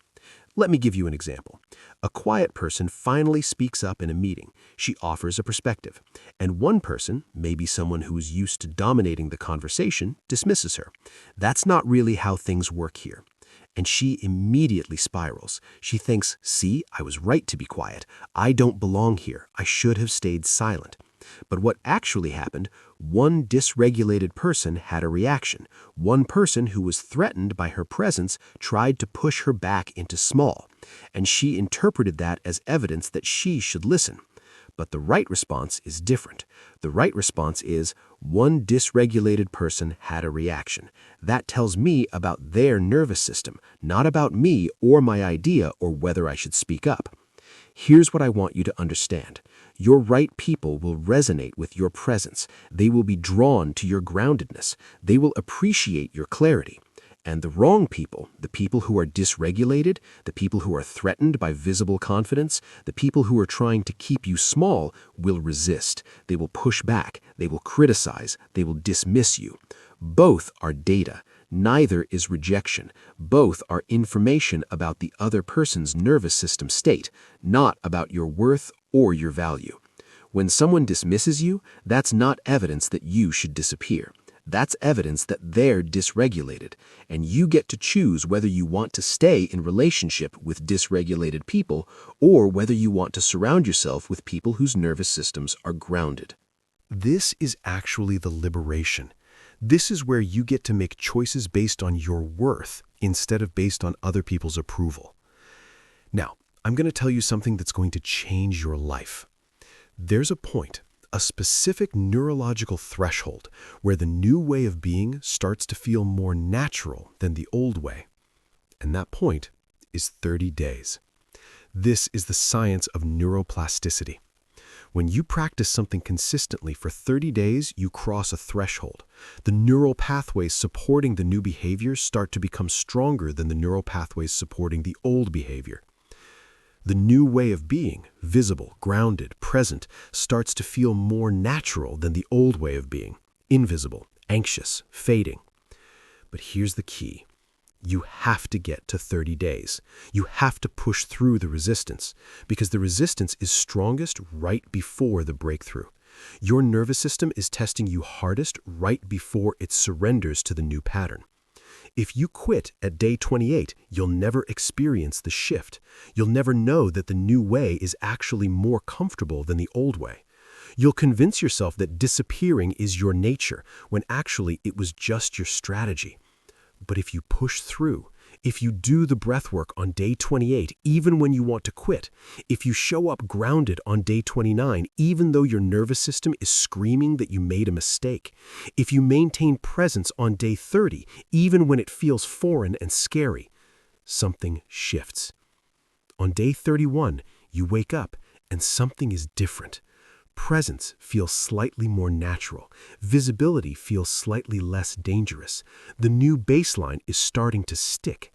Let me give you an example. A quiet person finally speaks up in a meeting. She offers a perspective. And one person, maybe someone who is used to dominating the conversation, dismisses her. That's not really how things work here. And she immediately spirals. She thinks, "See, I was right to be quiet. I don't belong here. I should have stayed silent." But what actually happened, one dysregulated person had a reaction. One person who was threatened by her presence tried to push her back into small. And she interpreted that as evidence that she should listen. But the right response is different. The right response is, one dysregulated person had a reaction. That tells me about their nervous system, not about me or my idea or whether I should speak up. Here's what I want you to understand. Your right people will resonate with your presence. They will be drawn to your groundedness. They will appreciate your clarity. And the wrong people, the people who are dysregulated, the people who are threatened by visible confidence, the people who are trying to keep you small, will resist. They will push back. They will criticize. They will dismiss you. Both are data. Neither is rejection. Both are information about the other person's nervous system state, not about your worth or your value. When someone dismisses you, that's not evidence that you should disappear. That's evidence that they're dysregulated, and you get to choose whether you want to stay in relationship with dysregulated people or whether you want to surround yourself with people whose nervous systems are grounded. This is actually the liberation. This is where you get to make choices based on your worth instead of based on other people's approval. Now, I'm going to tell you something that's going to change your life. There's a point, a specific neurological threshold, where the new way of being starts to feel more natural than the old way. And that point is 30 days. This is the science of neuroplasticity. When you practice something consistently for 30 days, you cross a threshold. The neural pathways supporting the new behaviors start to become stronger than the neural pathways supporting the old behavior. The new way of being, visible, grounded, present, starts to feel more natural than the old way of being, invisible, anxious, fading. But here's the key. You have to get to 30 days. You have to push through the resistance, because the resistance is strongest right before the breakthrough. Your nervous system is testing you hardest right before it surrenders to the new pattern. If you quit at day 28, you'll never experience the shift. You'll never know that the new way is actually more comfortable than the old way. You'll convince yourself that disappearing is your nature, when actually it was just your strategy. But if you push through, if you do the breath work on day 28, even when you want to quit, if you show up grounded on day 29, even though your nervous system is screaming that you made a mistake, if you maintain presence on day 30, even when it feels foreign and scary, something shifts. On day 31, you wake up and something is different. Presence feels slightly more natural. Visibility feels slightly less dangerous. The new baseline is starting to stick.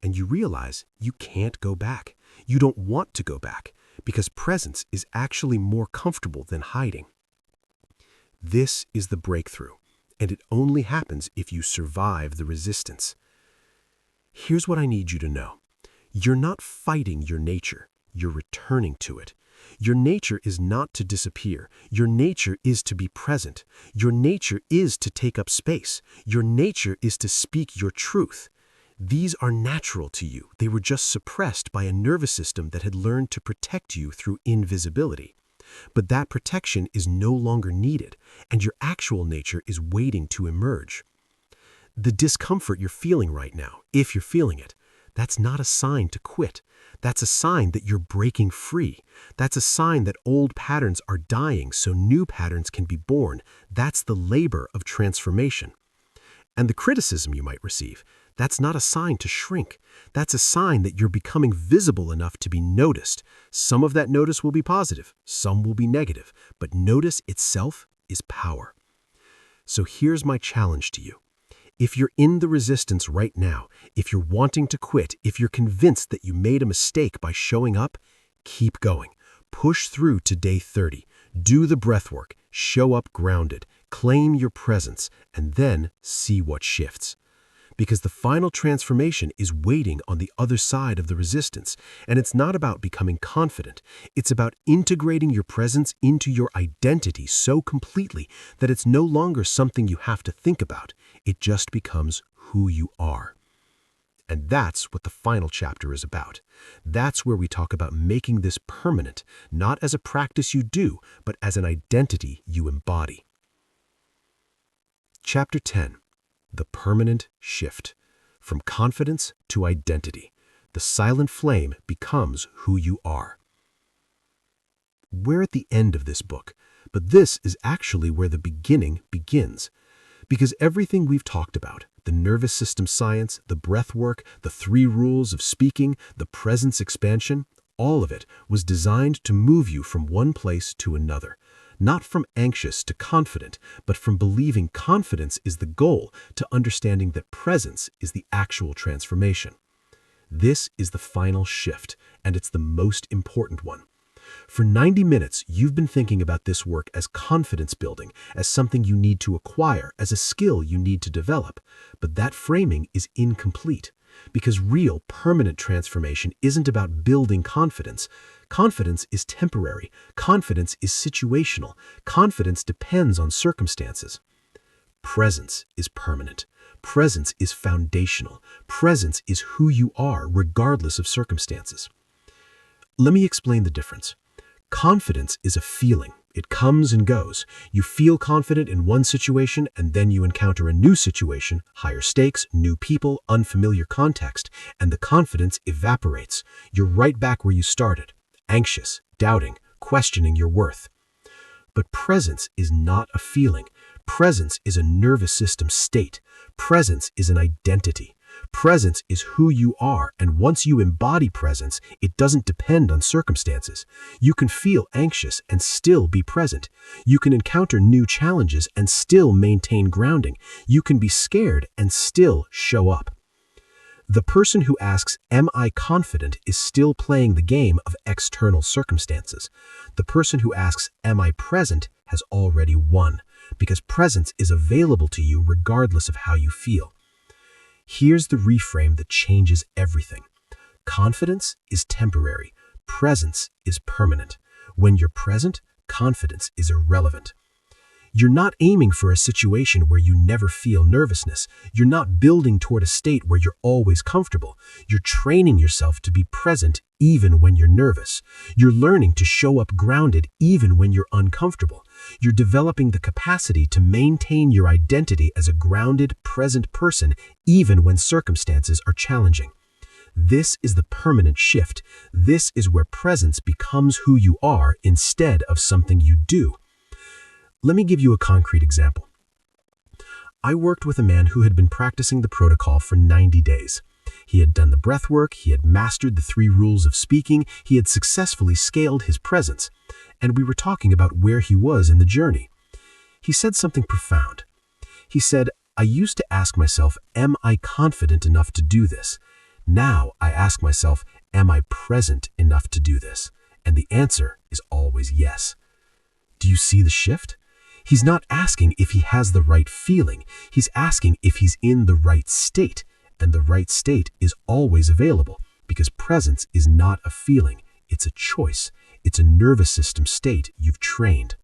And you realize you can't go back. You don't want to go back because presence is actually more comfortable than hiding. This is the breakthrough, and it only happens if you survive the resistance. Here's what I need you to know. You're not fighting your nature. You're returning to it. Your nature is not to disappear. Your nature is to be present. Your nature is to take up space. Your nature is to speak your truth. These are natural to you. They were just suppressed by a nervous system that had learned to protect you through invisibility. But that protection is no longer needed, and your actual nature is waiting to emerge. The discomfort you're feeling right now, if you're feeling it, that's not a sign to quit. That's a sign that you're breaking free. That's a sign that old patterns are dying so new patterns can be born. That's the labor of transformation. And the criticism you might receive, that's not a sign to shrink. That's a sign that you're becoming visible enough to be noticed. Some of that notice will be positive, some will be negative, but notice itself is power. So here's my challenge to you. If you're in the resistance right now, if you're wanting to quit, if you're convinced that you made a mistake by showing up, keep going. Push through to day 30. Do the breath work. Show up grounded. Claim your presence, and then see what shifts. Because the final transformation is waiting on the other side of the resistance, and it's not about becoming confident. It's about integrating your presence into your identity so completely that it's no longer something you have to think about. It just becomes who you are. And that's what the final chapter is about. That's where we talk about making this permanent, not as a practice you do, but as an identity you embody. Chapter 10. The permanent shift. From confidence to identity. The silent flame becomes who you are. We're at the end of this book, but this is actually where the beginning begins. Because everything we've talked about, the nervous system science, the breath work, the 3 rules of speaking, the presence expansion, all of it was designed to move you from one place to another. Not from anxious to confident, but from believing confidence is the goal to understanding that presence is the actual transformation. This is the final shift, and it's the most important one. For 90 minutes, you've been thinking about this work as confidence building, as something you need to acquire, as a skill you need to develop. But that framing is incomplete, because real, permanent transformation isn't about building confidence. Confidence is temporary. Confidence is situational. Confidence depends on circumstances. Presence is permanent. Presence is foundational. Presence is who you are, regardless of circumstances. Let me explain the difference. Confidence is a feeling. It comes and goes. You feel confident in one situation, and then you encounter a new situation, higher stakes, new people, unfamiliar context, and the confidence evaporates. You're right back where you started, anxious, doubting, questioning your worth. But presence is not a feeling. Presence is a nervous system state. Presence is an identity. Presence is who you are, and once you embody presence, it doesn't depend on circumstances. You can feel anxious and still be present. You can encounter new challenges and still maintain grounding. You can be scared and still show up. The person who asks, "Am I confident?" is still playing the game of external circumstances. The person who asks, "Am I present?" has already won, because presence is available to you regardless of how you feel. Here's the reframe that changes everything. Confidence is temporary. Presence is permanent. When you're present, confidence is irrelevant. You're not aiming for a situation where you never feel nervousness. You're not building toward a state where you're always comfortable. You're training yourself to be present even when you're nervous. You're learning to show up grounded even when you're uncomfortable. You're developing the capacity to maintain your identity as a grounded, present person even when circumstances are challenging. This is the permanent shift. This is where presence becomes who you are instead of something you do. Let me give you a concrete example. I worked with a man who had been practicing the protocol for 90 days. He had done the breath work, he had mastered the 3 rules of speaking, he had successfully scaled his presence, and we were talking about where he was in the journey. He said something profound. He said, "I used to ask myself, am I confident enough to do this? Now I ask myself, am I present enough to do this?" And the answer is always yes. Do you see the shift? He's not asking if he has the right feeling. He's asking if he's in the right state. And the right state is always available because presence is not a feeling. It's a choice. It's a nervous system state you've trained.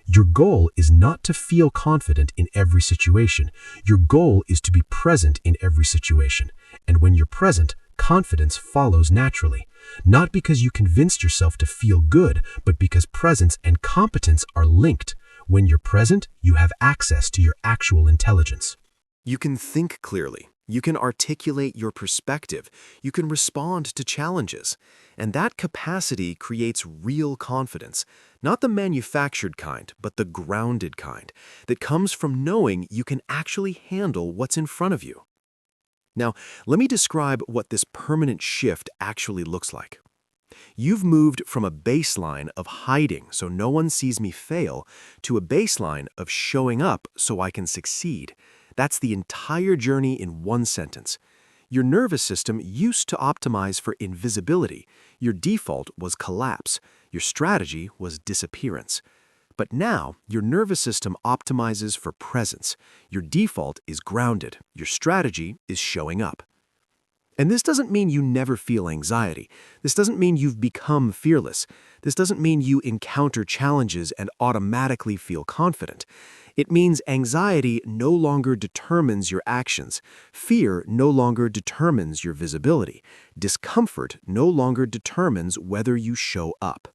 Your goal is not to feel confident in every situation. Your goal is to be present in every situation. And when you're present, confidence follows naturally. Not because you convinced yourself to feel good, but because presence and competence are linked. When you're present, you have access to your actual intelligence. You can think clearly. You can articulate your perspective. You can respond to challenges. And that capacity creates real confidence, not the manufactured kind, but the grounded kind that comes from knowing you can actually handle what's in front of you. Now, let me describe what this permanent shift actually looks like. You've moved from a baseline of hiding so no one sees me fail to a baseline of showing up so I can succeed. That's the entire journey in one sentence. Your nervous system used to optimize for invisibility. Your default was collapse. Your strategy was disappearance. But now, your nervous system optimizes for presence. Your default is grounded. Your strategy is showing up. And this doesn't mean you never feel anxiety. This doesn't mean you've become fearless. This doesn't mean you encounter challenges and automatically feel confident. It means anxiety no longer determines your actions. Fear no longer determines your visibility. Discomfort no longer determines whether you show up.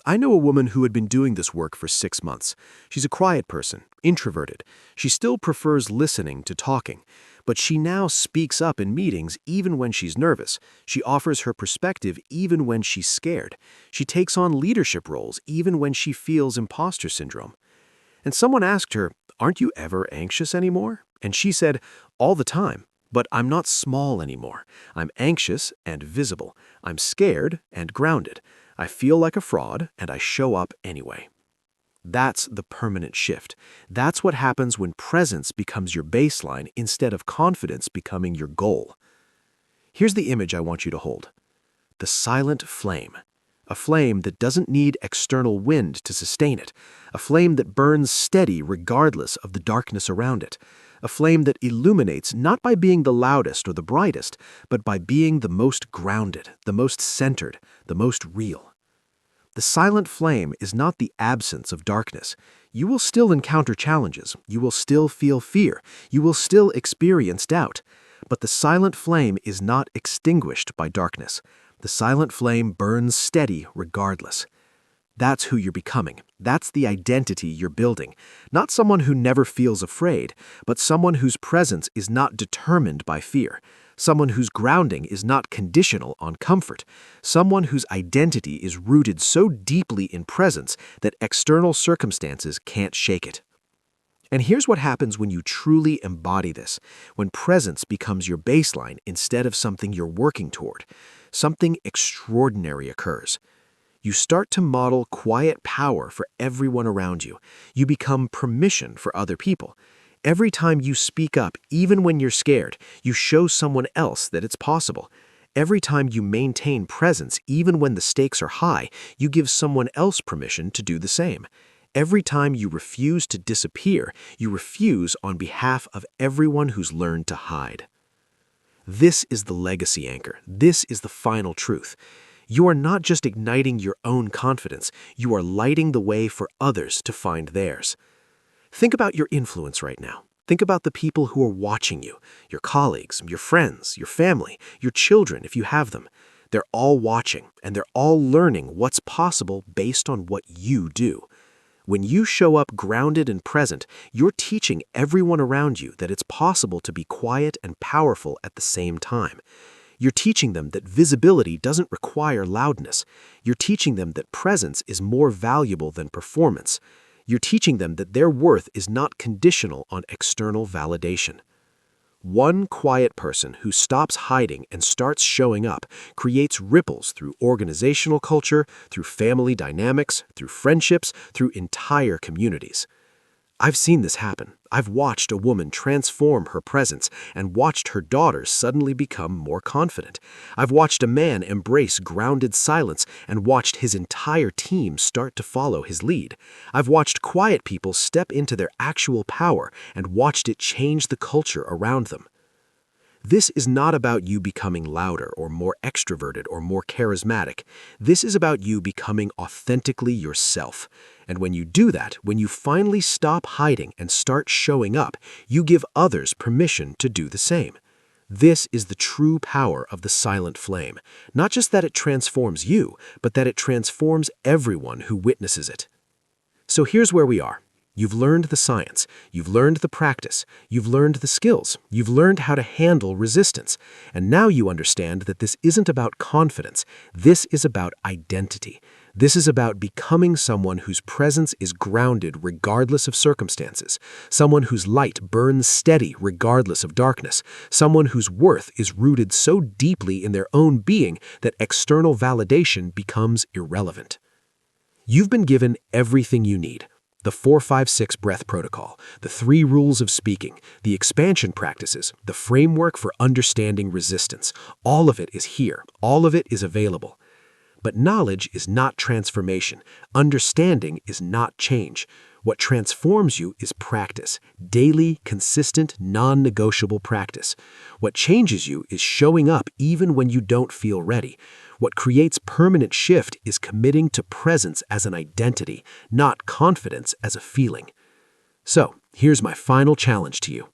I know a woman who had been doing this work for 6 months. She's a quiet person, introverted. She still prefers listening to talking. But she now speaks up in meetings even when she's nervous. She offers her perspective even when she's scared. She takes on leadership roles even when she feels imposter syndrome. And someone asked her, "Aren't you ever anxious anymore?" And she said, "All the time. But I'm not small anymore. I'm anxious and visible. I'm scared and grounded. I feel like a fraud, and I show up anyway." That's the permanent shift. That's what happens when presence becomes your baseline instead of confidence becoming your goal. Here's the image I want you to hold. The silent flame. A flame that doesn't need external wind to sustain it. A flame that burns steady regardless of the darkness around it. A flame that illuminates not by being the loudest or the brightest, but by being the most grounded, the most centered, the most real. The silent flame is not the absence of darkness. You will still encounter challenges. You will still feel fear. You will still experience doubt. But the silent flame is not extinguished by darkness. The silent flame burns steady regardless. That's who you're becoming. That's the identity you're building. Not someone who never feels afraid, but someone whose presence is not determined by fear. Someone whose grounding is not conditional on comfort. Someone whose identity is rooted so deeply in presence that external circumstances can't shake it. And here's what happens when you truly embody this, when presence becomes your baseline instead of something you're working toward. Something extraordinary occurs. You start to model quiet power for everyone around you. You become permission for other people. Every time you speak up, even when you're scared, you show someone else that it's possible. Every time you maintain presence, even when the stakes are high, you give someone else permission to do the same. Every time you refuse to disappear, you refuse on behalf of everyone who's learned to hide. This is the legacy anchor. This is the final truth. You are not just igniting your own confidence, you are lighting the way for others to find theirs. Think about your influence right now. Think about the people who are watching you, your colleagues, your friends, your family, your children if you have them. They're all watching, and they're all learning what's possible based on what you do. When you show up grounded and present, you're teaching everyone around you that it's possible to be quiet and powerful at the same time. You're teaching them that visibility doesn't require loudness. You're teaching them that presence is more valuable than performance. You're teaching them that their worth is not conditional on external validation. One quiet person who stops hiding and starts showing up creates ripples through organizational culture, through family dynamics, through friendships, through entire communities. I've seen this happen. I've watched a woman transform her presence and watched her daughters suddenly become more confident. I've watched a man embrace grounded silence and watched his entire team start to follow his lead. I've watched quiet people step into their actual power and watched it change the culture around them. This is not about you becoming louder or more extroverted or more charismatic. This is about you becoming authentically yourself. And when you do that, when you finally stop hiding and start showing up, you give others permission to do the same. This is the true power of the silent flame. Not just that it transforms you, but that it transforms everyone who witnesses it. So here's where we are. You've learned the science, you've learned the practice, you've learned the skills, you've learned how to handle resistance, and now you understand that this isn't about confidence, this is about identity. This is about becoming someone whose presence is grounded regardless of circumstances, someone whose light burns steady regardless of darkness, someone whose worth is rooted so deeply in their own being that external validation becomes irrelevant. You've been given everything you need. The 4-5-6 breath protocol, the 3 rules of speaking, the expansion practices, the framework for understanding resistance. All of it is here. All of it is available. But knowledge is not transformation. Understanding is not change. What transforms you is practice, daily, consistent, non-negotiable practice. What changes you is showing up even when you don't feel ready. What creates permanent shift is committing to presence as an identity, not confidence as a feeling. So, here's my final challenge to you.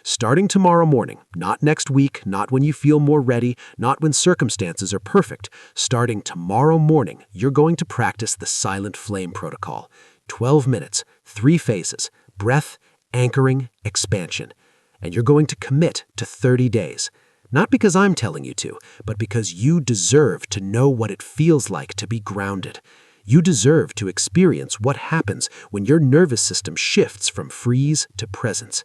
Starting tomorrow morning, not next week, not when you feel more ready, not when circumstances are perfect, starting tomorrow morning, you're going to practice the silent flame protocol. 12 minutes, 3 phases, breath, anchoring, expansion. And you're going to commit to 30 days. Not because I'm telling you to, but because you deserve to know what it feels like to be grounded. You deserve to experience what happens when your nervous system shifts from freeze to presence.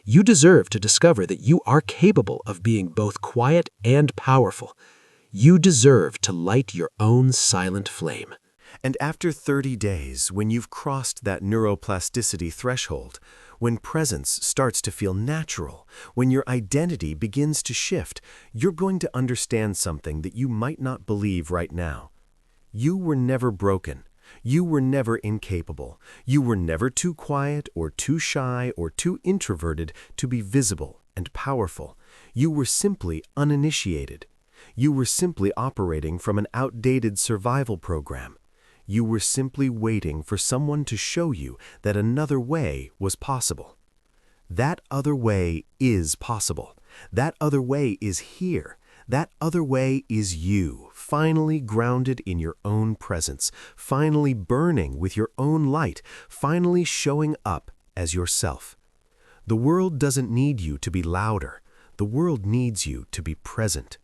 You deserve to discover that you are capable of being both quiet and powerful. You deserve to light your own silent flame. And after 30 days, when you've crossed that neuroplasticity threshold, when presence starts to feel natural, when your identity begins to shift, you're going to understand something that you might not believe right now. You were never broken. You were never incapable. You were never too quiet or too shy or too introverted to be visible and powerful. You were simply uninitiated. You were simply operating from an outdated survival program. You were simply waiting for someone to show you that another way was possible. That other way is possible. That other way is here. That other way is you, finally grounded in your own presence, finally burning with your own light, finally showing up as yourself. The world doesn't need you to be louder. The world needs you to be present.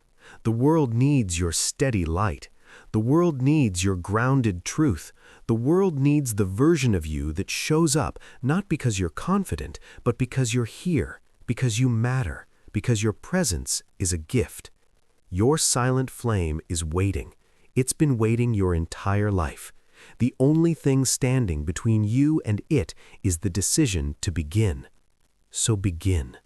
The world needs your steady light. The world needs your grounded truth. The world needs the version of you that shows up not because you're confident, but because you're here, because you matter, because your presence is a gift. Your silent flame is waiting. It's been waiting your entire life. The only thing standing between you and it is the decision to begin. So begin.